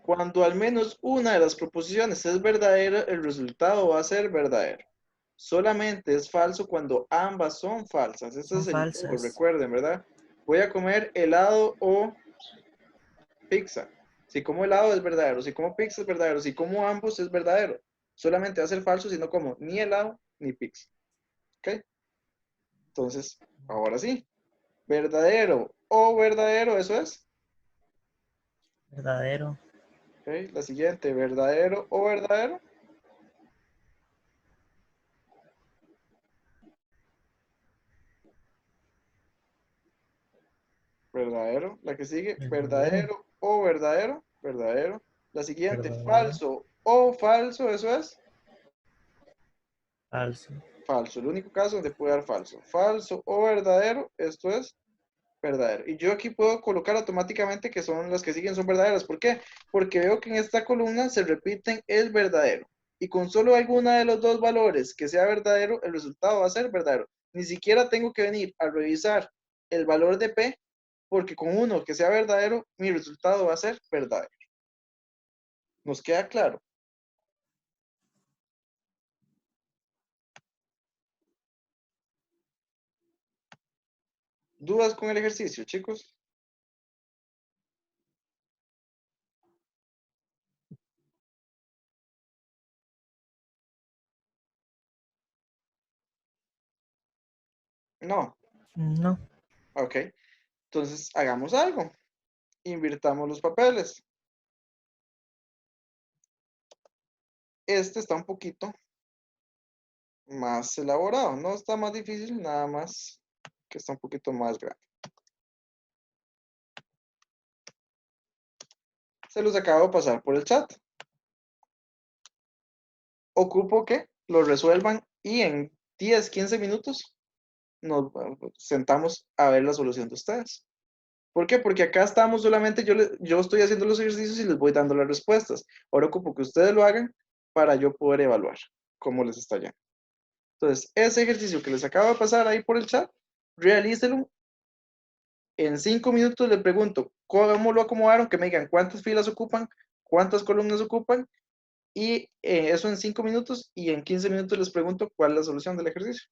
Cuando al menos una de las proposiciones es verdadera, el resultado va a ser verdadero. Solamente es falso cuando ambas son falsas. Ese Son es el o, falsas. recuerden, ¿verdad? Voy a comer helado o pizza. Si como helado es verdadero, si como pizza es verdadero, si como ambos es verdadero. Solamente va a ser falso si no como ni helado ni pizza. ¿Ok? Entonces, ahora sí. Verdadero o verdadero, eso es. Verdadero. ¿Ok? La siguiente, verdadero o verdadero. Verdadero. La que sigue, Verdadero. verdadero o verdadero. Verdadero. La siguiente, Verdadero. falso o falso, eso es. Falso. Falso. El único caso donde puede dar falso. Falso o verdadero, esto es. verdadero. Y yo aquí puedo colocar automáticamente que son las que siguen son verdaderas. ¿Por qué? Porque veo que en esta columna se repiten el verdadero. Y con solo alguna de los dos valores que sea verdadero, el resultado va a ser verdadero. Ni siquiera tengo que venir a revisar el valor de P, porque con uno que sea verdadero, mi resultado va a ser verdadero. ¿Nos queda claro? ¿Dudas con el ejercicio, chicos? No. No. Ok. Entonces, hagamos algo. Invirtamos los papeles. Este está un poquito más elaborado. No está más difícil, nada más que está un poquito más grande. Se los acabo de pasar por el chat. Ocupo que lo resuelvan y en 10, 15 minutos nos sentamos a ver la solución de ustedes. ¿Por qué? Porque acá estamos solamente, yo estoy haciendo los ejercicios y les voy dando las respuestas. Ahora ocupo que ustedes lo hagan para yo poder evaluar cómo les está yendo. Entonces, ese ejercicio que les acabo de pasar ahí por el chat, realícelo. En 5 minutos le pregunto cómo lo acomodaron, que me digan cuántas filas ocupan, cuántas columnas ocupan, y eso en 5 minutos, y en 15 minutos les pregunto cuál es la solución del ejercicio.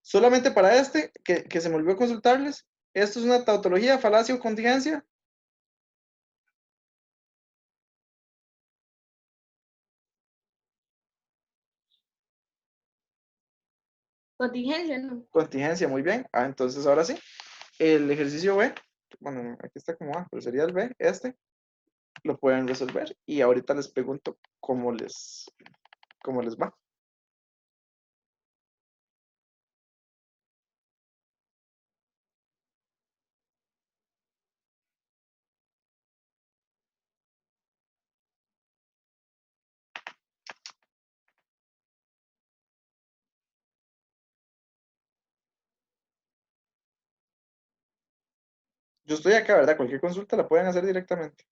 Solamente para este, que se me olvidó consultarles, esto es una tautología, falacia o contingencia. Contingencia, ¿no? Contingencia, muy bien. Entonces ahora sí, el ejercicio B, bueno, aquí está como A, pero sería el B, lo pueden resolver, y ahorita les pregunto cómo les va. Yo estoy acá, ¿verdad? Cualquier consulta la pueden hacer directamente.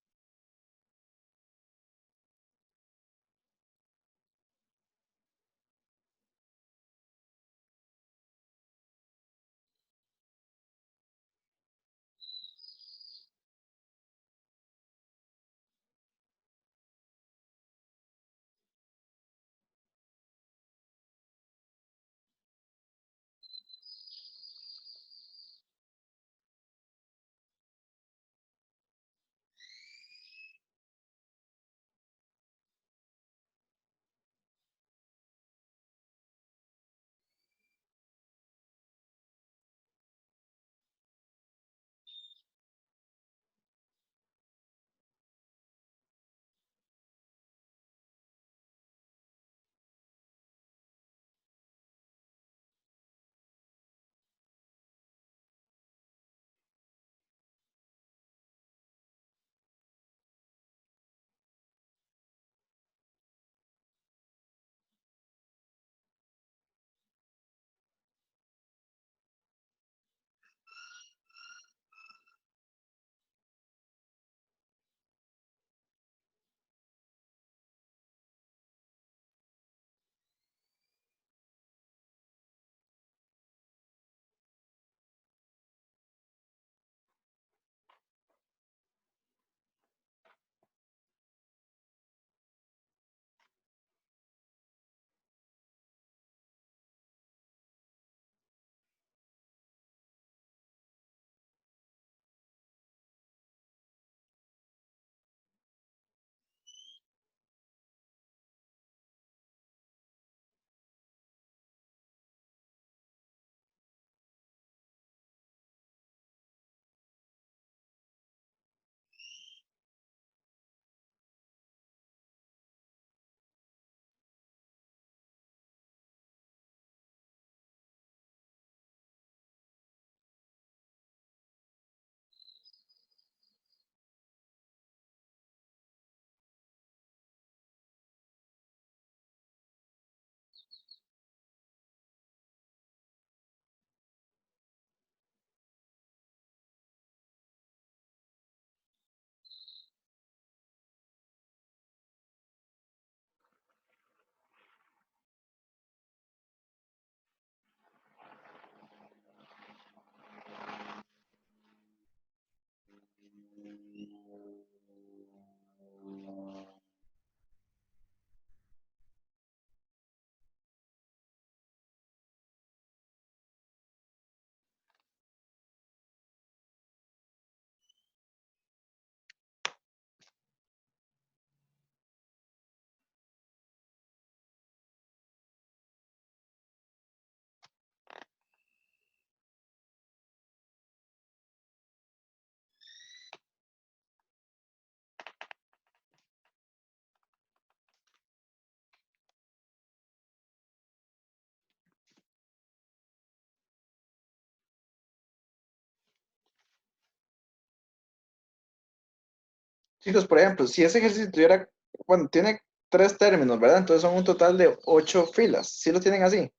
Chicos, por ejemplo, si ese ejercicio tuviera, bueno, tiene 3 términos, ¿verdad? Entonces son un total de 8 filas. ¿Sí lo tienen así?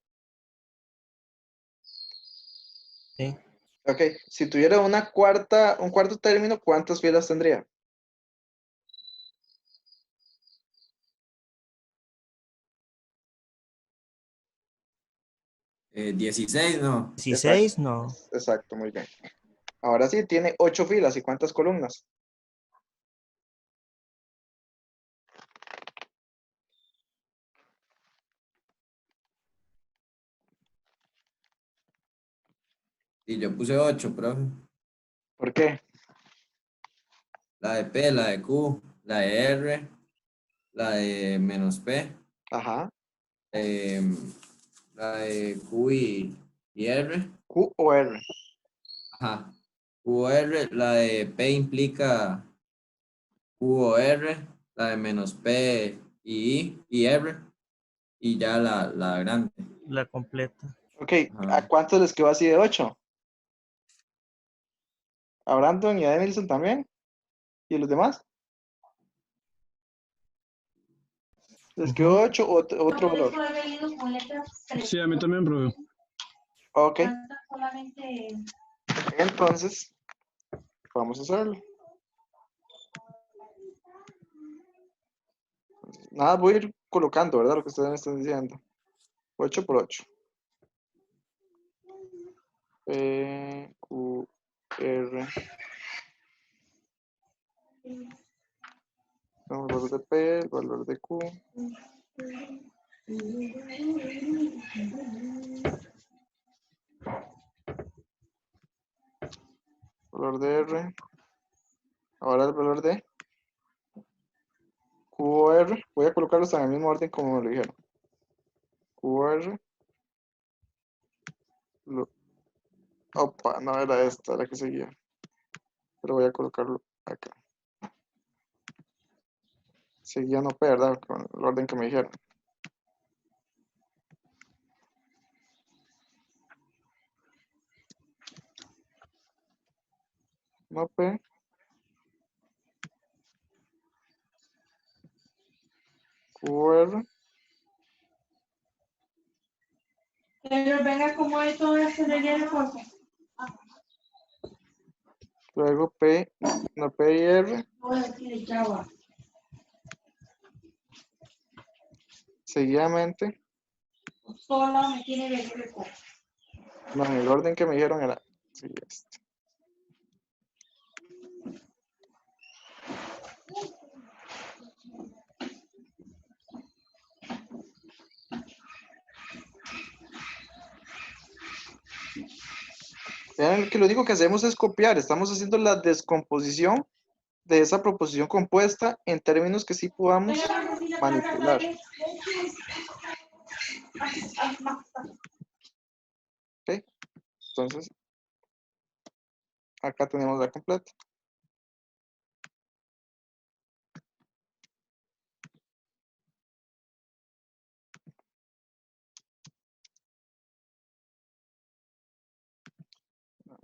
Sí. Ok, si tuviera un cuarto término, ¿cuántas filas tendría? 16, ¿no? 16, no. Exacto, muy bien. Ahora sí, tiene 8 filas. ¿Y cuántas columnas? Y yo puse 8, profe. ¿Por qué? La de P, la de Q, la de R, la de menos P, Ajá. em, la de Q y R. Q o R. Ajá. Q o R, la de P implica Q o R, la de menos P y R, y ya la grande. La completa. Ok, ¿a Ajá. cuántos les quedó así de 8? ¿A Brandon y a Denilson también? ¿Y los demás? ¿Les Ujú. quedó 8 o otro valor? Sí, a mí también, profe. Ok, entonces vamos a hacerlo. Nada, voy a ir colocando, ¿verdad? Lo que ustedes me están diciendo. 8 por 8. P, Q, R. El valor de P, el valor de Q. Valor de R. Ahora el valor de Q o R. Voy a colocarlos en el mismo orden como me lo dijeron. Q o R. Opa, no era esta la que seguía. Pero voy a colocarlo acá. Seguía no P, ¿verdad? Con el orden que me dijeron. No P. Q o R. Pero venga, como esto se le viene poco. Luego P, no P y R. Voy a decirle chava. Seguidamente. Solo me tiene que ver poco. No, en el orden que me dijeron era. Sí, este. Vean que lo único que hacemos es copiar. Estamos haciendo la descomposición de esa proposición compuesta en términos que sí podamos manipular. ¿Ok? Entonces, acá tenemos la completa.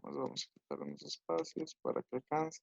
Vamos a quitar unos espacios para que alcance.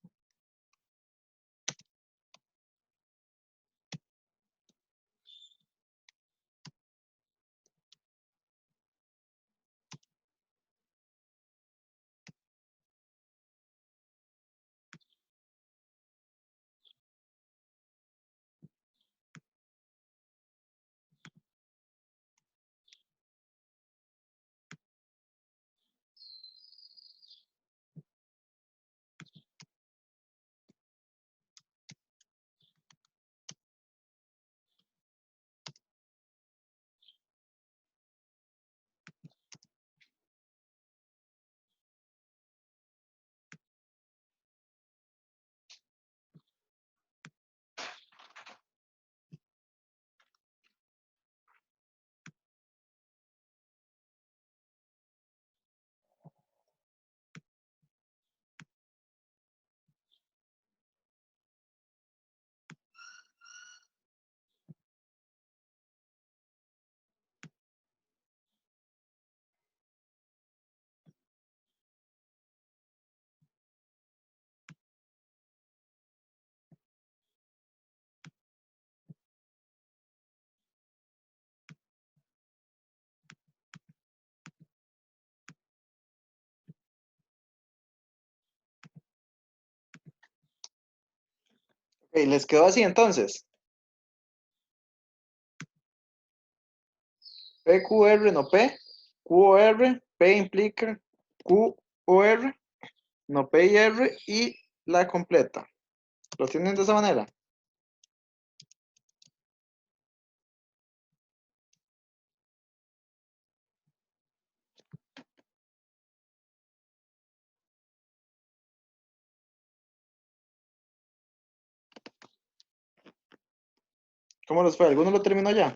Ok, les quedó así entonces. PQR, no P. QOR, P implica QOR, no P y R y la completa. ¿Lo tienen de esa manera? ¿Cómo les fue? ¿Alguno lo terminó ya?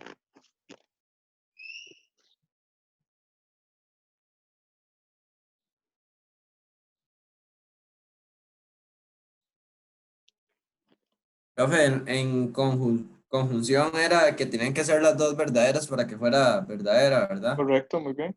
Profe, en conjunción era que tenían que ser las dos verdaderas para que fuera verdadera, ¿verdad? Correcto, muy bien.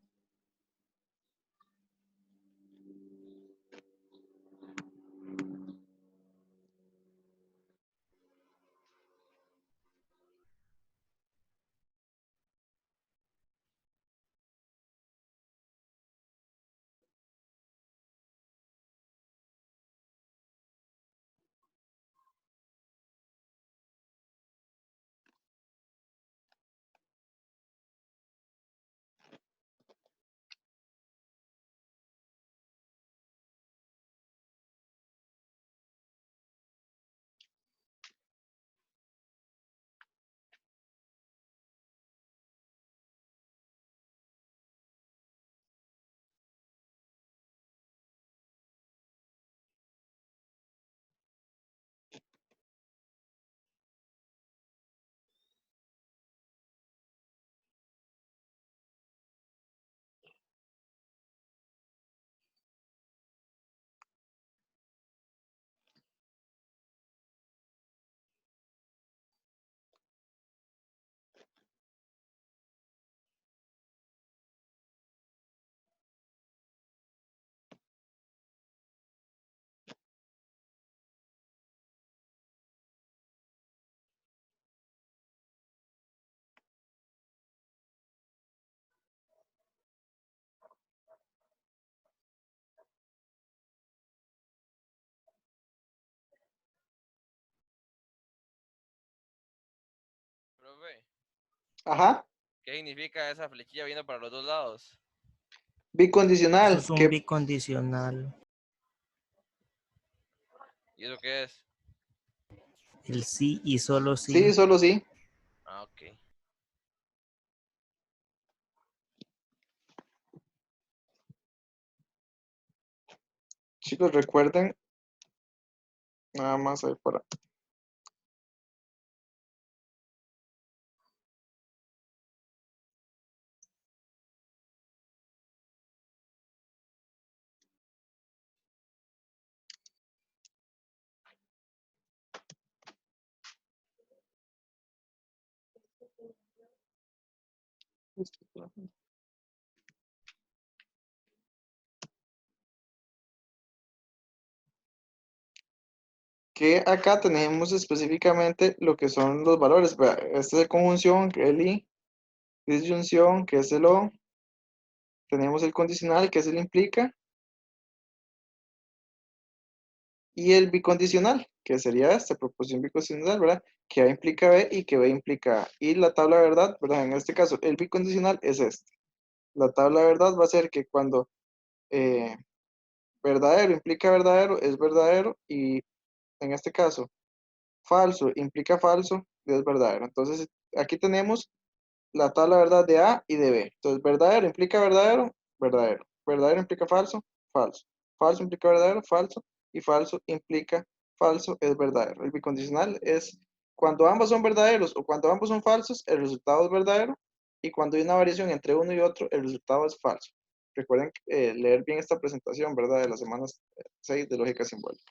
Profe, Ajá. ¿qué significa esa flechilla viendo para los dos lados? Eso Bicondicional, es un que bicondicional. ¿Y eso qué es? El sí y solo sí. sí, solo sí. Ah, ok. Chicos, recuerden, nada más ahí para. Que acá tenemos específicamente lo que son los valores. Vea, esta es conjunción, que es el I, disyunción, que es el O, tenemos el condicional, que es el implica, y el bicondicional, que sería esta proposición bicondicional, ¿verdad? Que A implica B y que B implica A. Y la tabla de verdad, ¿verdad? En este caso, el bicondicional es este. La tabla de verdad va a ser que cuando eh, verdadero implica verdadero, es verdadero, y en este caso, falso implica falso, es verdadero. Entonces, aquí tenemos la tabla de verdad de A y de B. Entonces, verdadero implica verdadero, verdadero. Verdadero implica falso, falso. Falso implica verdadero, falso. Y falso implica falso, es verdadero. El bicondicional es cuando ambos son verdaderos o cuando ambos son falsos, el resultado es verdadero. Y cuando hay una variación entre uno y otro, el resultado es falso. Recuerden leer bien esta presentación, ¿verdad? De la semana 6 de lógica simbólica.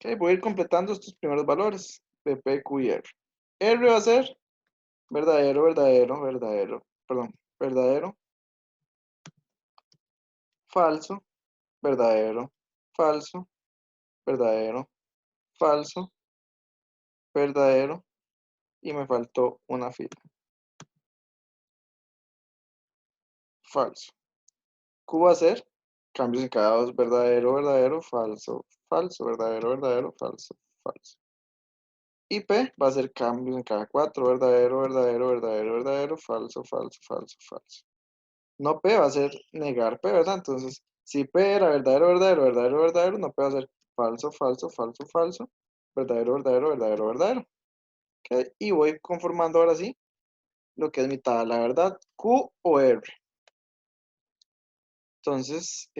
Ok, voy a ir completando estos primeros valores de P, Q y R. R va a ser verdadero, verdadero, verdadero, perdón, verdadero, falso, verdadero, falso, verdadero, falso, verdadero, y me faltó una fila. Falso. Q va a ser cambios encadenados, verdadero, verdadero, falso, falso, verdadero, verdadero, falso, falso. Y P va a ser cambios en cada 4, verdadero, verdadero, verdadero, verdadero, falso, falso, falso, falso. No P va a ser negar P, ¿verdad? Entonces, si P era verdadero, verdadero, verdadero, verdadero, no P va a ser falso, falso, falso, falso, verdadero, verdadero, verdadero, verdadero. ¿Ok? Y voy conformando ahora sí lo que es mi tabla, ¿verdad? Q o R. Entonces,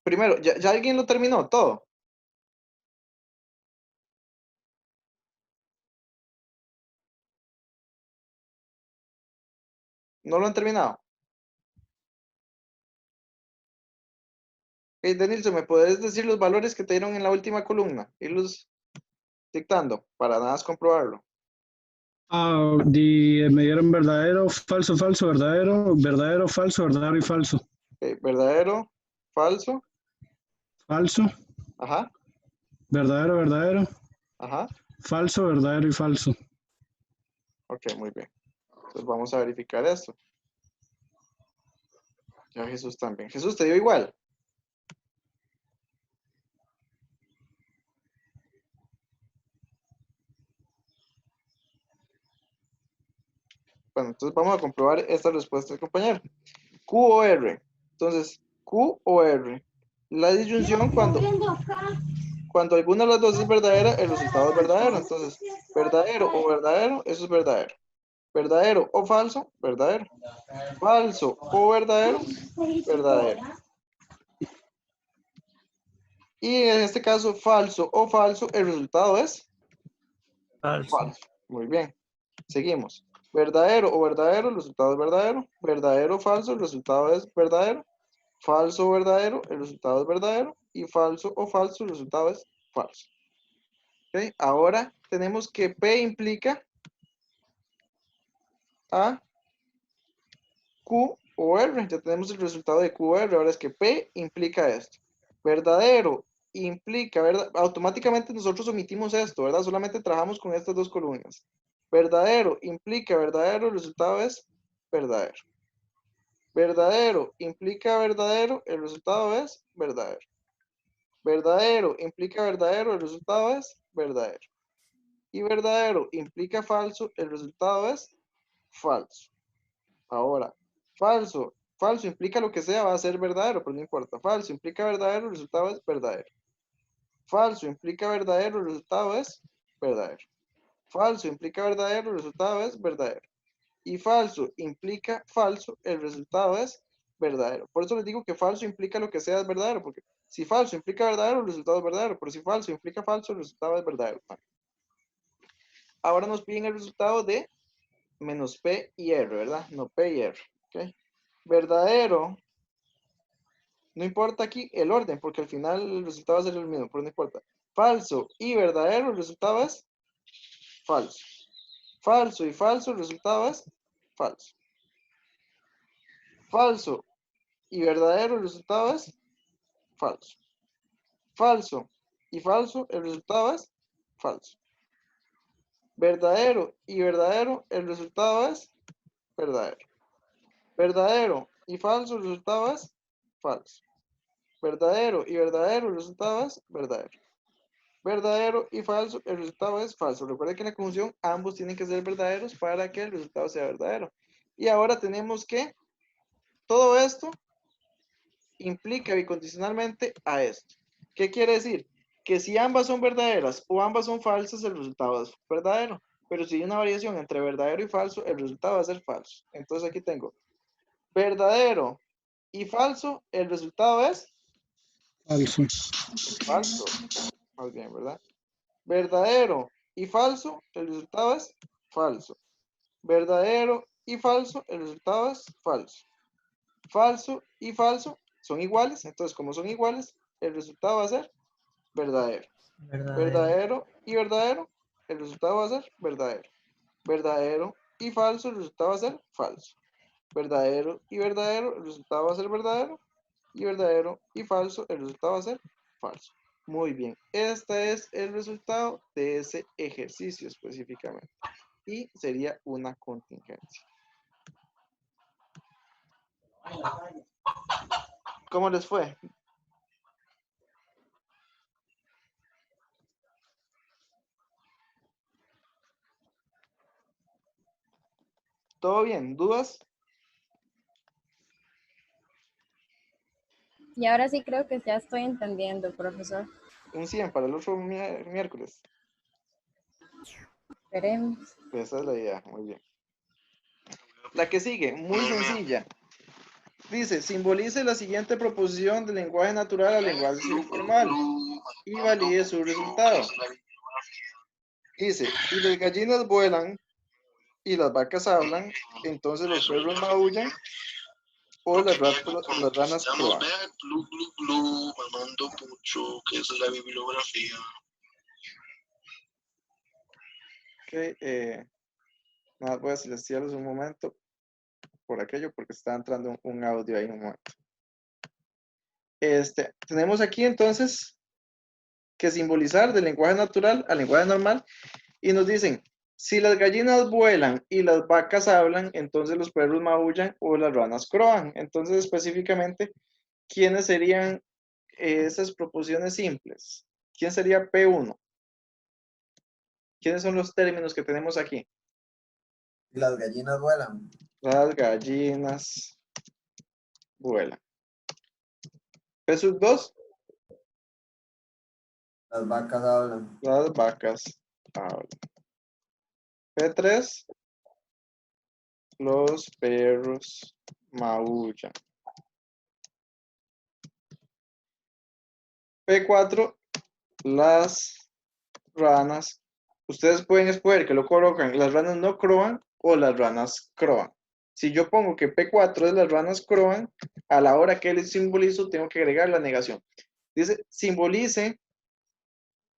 primero, ¿ya alguien lo terminó todo? ¿No lo han terminado? Ok, Denilson, ¿me puedes decir los valores que te dieron en la última columna? Irlos dictando para nada más comprobarlo. Me dieron verdadero, falso, falso, verdadero, verdadero, falso, verdadero y falso. Ok, verdadero, falso, Falso, ajá, verdadero, verdadero, ajá. falso, verdadero y falso. Ok, muy bien. Entonces vamos a verificar esto. Ya Jesús también. Jesús, ¿te dio igual? Bueno, entonces vamos a comprobar esta respuesta del compañero. Q o R. Entonces, Q o R. La disyunción cuando alguna de las dos es verdadera, el resultado es verdadero. Entonces, verdadero o verdadero, eso es verdadero. Verdadero o falso, verdadero. Falso o verdadero, verdadero. Y en este caso, falso o falso, el resultado es Falso. falso. Muy bien. Seguimos. Verdadero o verdadero, el resultado es verdadero. Verdadero o falso, el resultado es verdadero. Falso o verdadero, el resultado es verdadero. Y falso o falso, el resultado es falso. ¿Ok? Ahora tenemos que P implica a Q o R. Ya tenemos el resultado de Q o R. Ahora es que P implica esto. Verdadero implica, ¿verdad? Automáticamente nosotros omitimos esto, ¿verdad? Solamente trabajamos con estas dos columnas. Verdadero implica verdadero, el resultado es verdadero. Verdadero implica verdadero, el resultado es verdadero. Verdadero implica verdadero, el resultado es verdadero. Y verdadero implica falso, el resultado es falso. Ahora, falso. Falso implica lo que sea, va a ser verdadero, pero no importa. Falso implica verdadero, el resultado es verdadero. Falso implica verdadero, el resultado es verdadero. Falso implica verdadero, el resultado es verdadero. Y falso implica falso, el resultado es verdadero. Por eso les digo que falso implica lo que sea es verdadero, porque si falso implica verdadero, el resultado es verdadero, pero si falso implica falso, el resultado es verdadero. Ahora nos piden el resultado de menos P y R, ¿verdad? No P y R. ¿Ok? Verdadero, no importa aquí el orden, porque al final el resultado va a ser el mismo, pero no importa. Falso y verdadero, el resultado es falso. Falso y falso, el resultado es falso. Falso y verdadero, el resultado es falso. Falso y falso, el resultado es falso. Verdadero y verdadero, el resultado es verdadero. Verdadero y falso, el resultado es falso. Verdadero y verdadero, el resultado es verdadero. Verdadero y falso, el resultado es falso. Recuerden que en la conjunción ambos tienen que ser verdaderos para que el resultado sea verdadero. Y ahora tenemos que todo esto implica bicondicionalmente a esto. ¿Qué quiere decir? Que si ambas son verdaderas o ambas son falsas, el resultado es verdadero. Pero si hay una variación entre verdadero y falso, el resultado va a ser falso. Entonces aquí tengo verdadero y falso, el resultado es Falso. falso. Más bien, ¿verdad? Verdadero y falso, el resultado es falso. Verdadero y falso, el resultado es falso. Falso y falso son iguales, entonces como son iguales, el resultado va a ser verdadero. Verdadero. Verdadero y verdadero, el resultado va a ser verdadero. Verdadero y falso, el resultado va a ser falso. Verdadero y verdadero, el resultado va a ser verdadero. Y verdadero y falso, el resultado va a ser falso. Muy bien. Este es el resultado de ese ejercicio específicamente. Y sería una contingencia. ¿Cómo les fue? ¿Todo bien? ¿Dudas? Y ahora sí creo que ya estoy entendiendo, profesor. Un 100 para el otro miércoles. Esperemos. Esa es la idea. Muy bien. La que sigue, muy sencilla. Dice, simbolice la siguiente proposición del lenguaje natural al lenguaje formal y valide su resultado. Dice, si las gallinas vuelan y las vacas hablan, entonces los perros maullan o las ranas croan. Glu, glu, glu, mamando mucho, que esa es la bibliografía. Ok, nada, voy a silenciarlos un momento por aquello, porque está entrando un audio ahí en un momento. Tenemos aquí entonces que simbolizar del lenguaje natural al lenguaje normal y nos dicen, si las gallinas vuelan y las vacas hablan, entonces los perros maullan o las ranas croan. Entonces específicamente, ¿quiénes serían esas proposiciones simples? ¿Quién sería P1? ¿Quiénes son los términos que tenemos aquí? Y las gallinas vuelan. Las gallinas vuelan. P2, Las vacas hablan. las vacas hablan. P3, los perros maullan. P4, las ranas. Ustedes pueden escoger que lo colocan, las ranas no croan o las ranas croan. Si yo pongo que P4 es las ranas croan, a la hora que les simbolizo tengo que agregar la negación. Dice, simbolice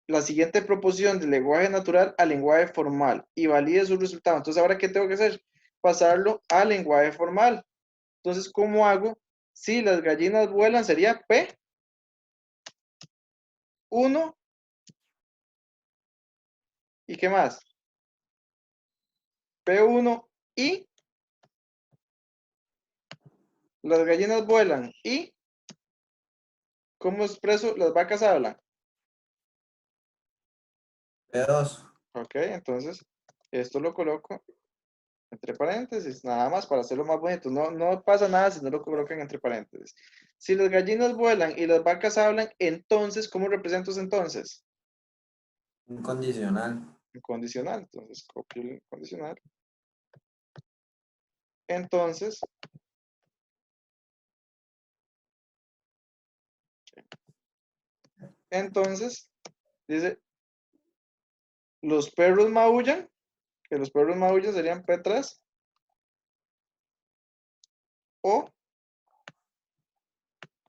la siguiente proposición del lenguaje natural al lenguaje formal y valide su resultado. Entonces, ¿ahora qué tengo que hacer? Pasarlo al lenguaje formal. Entonces, ¿cómo hago? Si las gallinas vuelan, sería P1. ¿Y qué más? P1 y las gallinas vuelan y ¿cómo expreso? Las vacas hablan. P2. Ok, entonces esto lo coloco entre paréntesis, nada más para hacerlo más bonito. No pasa nada si no lo colocan entre paréntesis. Si las gallinas vuelan y las vacas hablan, entonces, ¿cómo represento ese entonces? Un condicional. Un condicional. Entonces, copio el condicional. Entonces, dice, los perros maullan, que los perros maullan serían P3, o,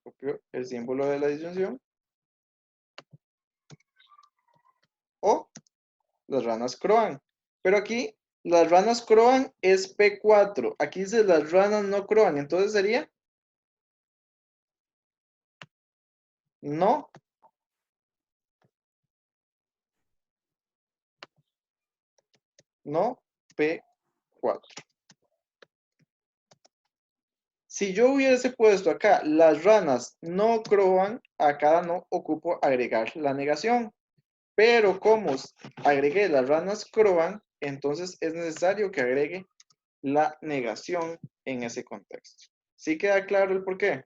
copio el símbolo de la disyunción, o las ranas croan. Pero aquí, las ranas croan es P4. Aquí dice las ranas no croan. Entonces sería no P4. Si yo hubiese puesto acá, las ranas no croan, acá no ocupo agregar la negación. Pero como agregué las ranas croan, entonces es necesario que agregue la negación en ese contexto. ¿Sí queda claro el por qué?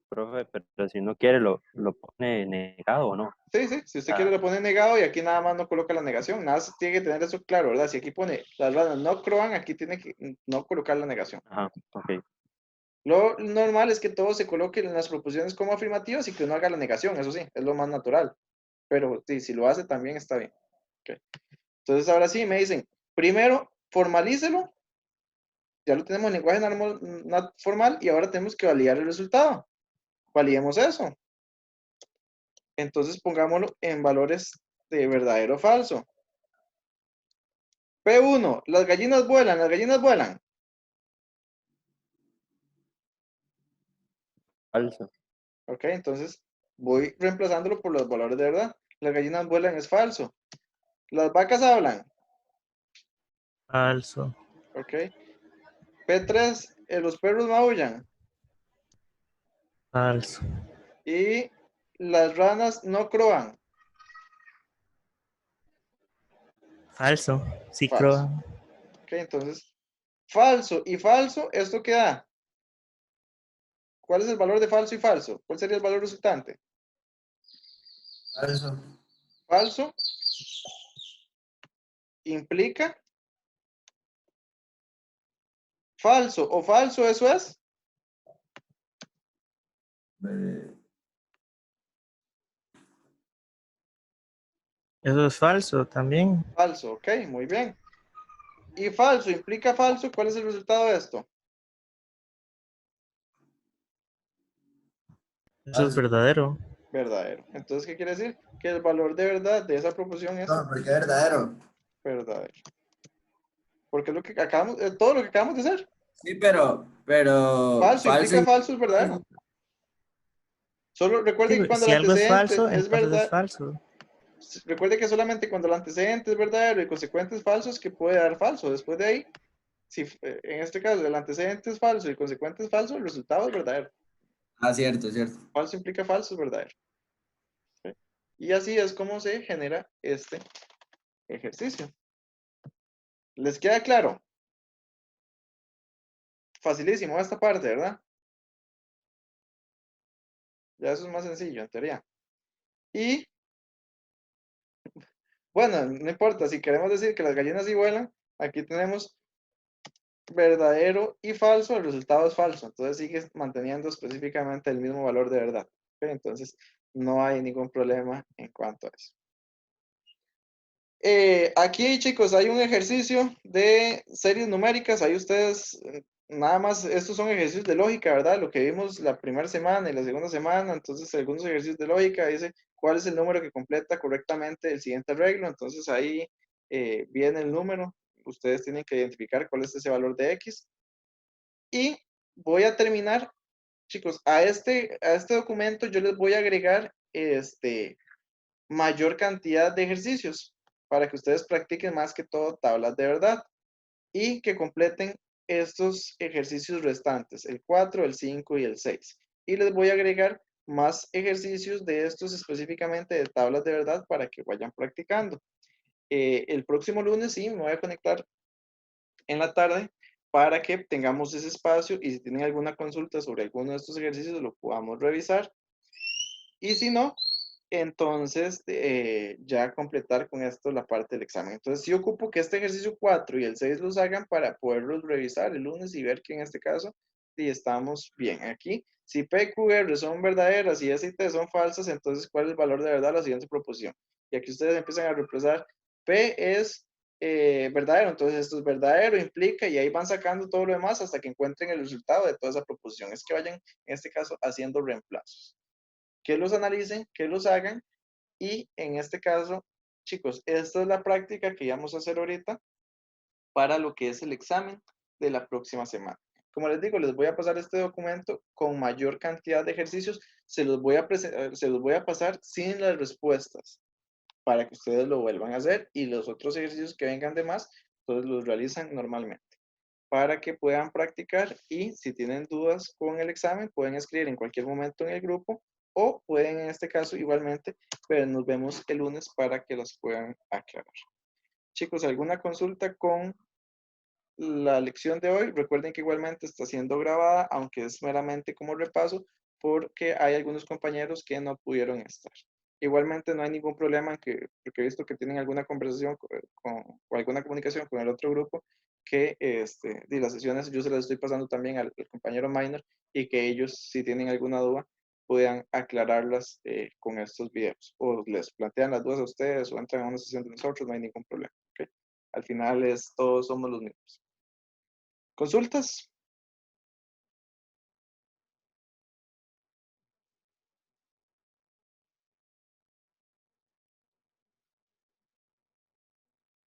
Profe, pero si no quiere lo pone negado o no. Sí, si usted quiere lo pone negado y aquí nada más no coloca la negación, nada más tiene que tener eso claro, ¿verdad? Si aquí pone las ranas no croan, aquí tiene que no colocar la negación. Ajá, ok. Lo normal es que todo se coloque en las proposiciones como afirmativas y que uno haga la negación, eso sí, es lo más natural. Pero sí, si lo hace también está bien. Okay. Entonces ahora sí me dicen, primero formalícelo, ya lo tenemos en lenguaje formal y ahora tenemos que validar el resultado. Validemos eso. Entonces pongámoslo en valores de verdadero o falso. P1, las gallinas vuelan, las gallinas vuelan. Falso. Ok, entonces voy reemplazándolo por los valores de verdad. Las gallinas vuelan es falso. Las vacas hablan. Falso. Ok. P3, los perros maullan. Falso. Y las ranas no croan. Falso. Sí, Falso. creo. Ok, entonces, falso y falso, ¿esto qué da? ¿Cuál es el valor de falso y falso? ¿Cuál sería el valor resultante? Falso. Falso implica falso o falso, eso es Eso es falso también. falso. Ok, muy bien. Y falso implica falso, ¿cuál es el resultado de esto? Eso es verdadero. Verdadero. Entonces, ¿qué quiere decir? Que el valor de verdad de esa proporción es No, porque es verdadero. verdadero. Porque es lo que acabamos, todo lo que acabamos de hacer. Sí, pero Falso implica falso es verdadero. Solo Sí, recuerde que cuando si el algo es antecedente falso, es entonces es verdad, falso. recuerde que solamente cuando el antecedente es verdadero y consecuente es falso es que puede dar falso. Después de ahí, si en este caso el antecedente es falso y el consecuente es falso, el resultado es verdadero. Ah, cierto, cierto. Falso implica falso es verdadero. ¿Sí? Y así es como se genera este ejercicio. ¿Les queda claro? Facilísimo esta parte, ¿verdad? Ya eso es más sencillo, en teoría. Y, bueno, no importa, si queremos decir que las gallinas sí vuelan, aquí tenemos verdadero y falso, el resultado es falso. Entonces sigue manteniendo específicamente el mismo valor de verdad. ¿Ok? Entonces, no hay ningún problema en cuanto a eso. Aquí, chicos, hay un ejercicio de series numéricas. Ahí ustedes, nada más, estos son ejercicios de lógica, ¿verdad? Lo que vimos la primera semana y la segunda semana. Entonces, algunos ejercicios de lógica dice cuál es el número que completa correctamente el siguiente arreglo. Entonces, ahí viene el número. Ustedes tienen que identificar cuál es ese valor de X. Y voy a terminar, chicos, a este documento yo les voy a agregar mayor cantidad de ejercicios para que ustedes practiquen más que todo tablas de verdad y que completen estos ejercicios restantes, el 4, el 5 y el 6. Y les voy a agregar más ejercicios de estos específicamente de tablas de verdad para que vayan practicando. El próximo lunes sí, me voy a conectar en la tarde para que tengamos ese espacio y si tienen alguna consulta sobre alguno de estos ejercicios lo podamos revisar. Y si no, entonces ya completar con esto la parte del examen. Entonces sí ocupo que este ejercicio 4 y el 6 los hagan para poderlos revisar el lunes y ver que en este caso sí estamos bien. Aquí, si P, Q, R son verdaderas y S y T son falsas, entonces ¿cuál es el valor de verdad de la siguiente proposición? Y aquí ustedes empiezan a reemplazar P es verdadero, entonces esto es verdadero, implica, y ahí van sacando todo lo demás hasta que encuentren el resultado de toda esa proposición. Es que vayan, en este caso, haciendo reemplazos. Que los analicen, que los hagan, y en este caso, chicos, esta es la práctica que vamos a hacer ahorita para lo que es el examen de la próxima semana. Como les digo, les voy a pasar este documento con mayor cantidad de ejercicios, se los voy a pasar sin las respuestas para que ustedes lo vuelvan a hacer y los otros ejercicios que vengan de más, entonces los realizan normalmente para que puedan practicar y si tienen dudas con el examen pueden escribir en cualquier momento en el grupo o pueden en este caso igualmente, pero nos vemos el lunes para que las puedan aclarar. Chicos, ¿alguna consulta con la lección de hoy? Recuerden que igualmente está siendo grabada, aunque es meramente como repaso, porque hay algunos compañeros que no pudieron estar. Igualmente no hay ningún problema en porque he visto que tienen alguna conversación o alguna comunicación con el otro grupo, que de las sesiones yo se las estoy pasando también al compañero minor y que ellos, si tienen alguna duda, puedan aclararlas con estos videos. O les plantean las dudas a ustedes o entran a una sesión de nosotros, no hay ningún problema. ¿Okay? Al final todos somos los mismos. ¿Consultas?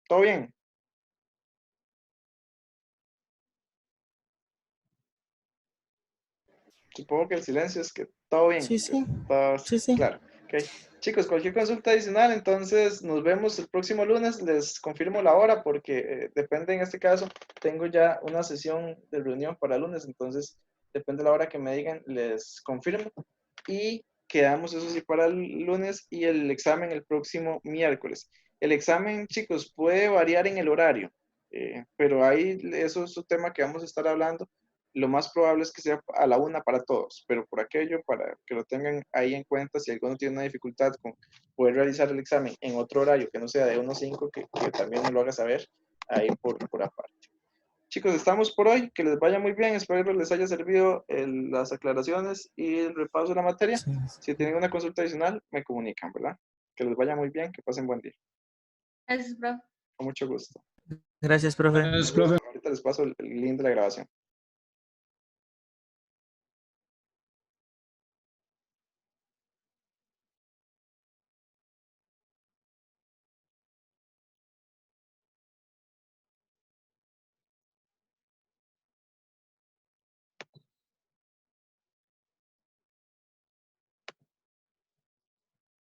¿Todo bien? Supongo que el silencio es que todo bien. Sí, sí. Todo Sí, sí. claro. Ok. Chicos, cualquier consulta adicional, entonces nos vemos el próximo lunes. Les confirmo la hora porque depende en este caso. Tengo ya una sesión de reunión para el lunes, entonces depende de la hora que me digan, les confirmo. Y quedamos eso sí para el lunes y el examen el próximo miércoles. El examen, chicos, puede variar en el horario, pero ahí eso es un tema que vamos a estar hablando. Lo más probable es que sea a la 1 para todos, pero por aquello, para que lo tengan ahí en cuenta, si alguno tiene una dificultad con poder realizar el examen en otro horario que no sea de 1 a 5, que también nos lo haga saber ahí por aparte. Chicos, estamos por hoy, que les vaya muy bien, espero que les haya servido las aclaraciones y el repaso de la materia. Sí. Si tienen una consulta adicional, me comunican, ¿verdad? Que les vaya muy bien, que pasen buen día. Gracias, profe. Con mucho gusto. Gracias, profe. Gracias, profe. Ahorita les paso el link de la grabación.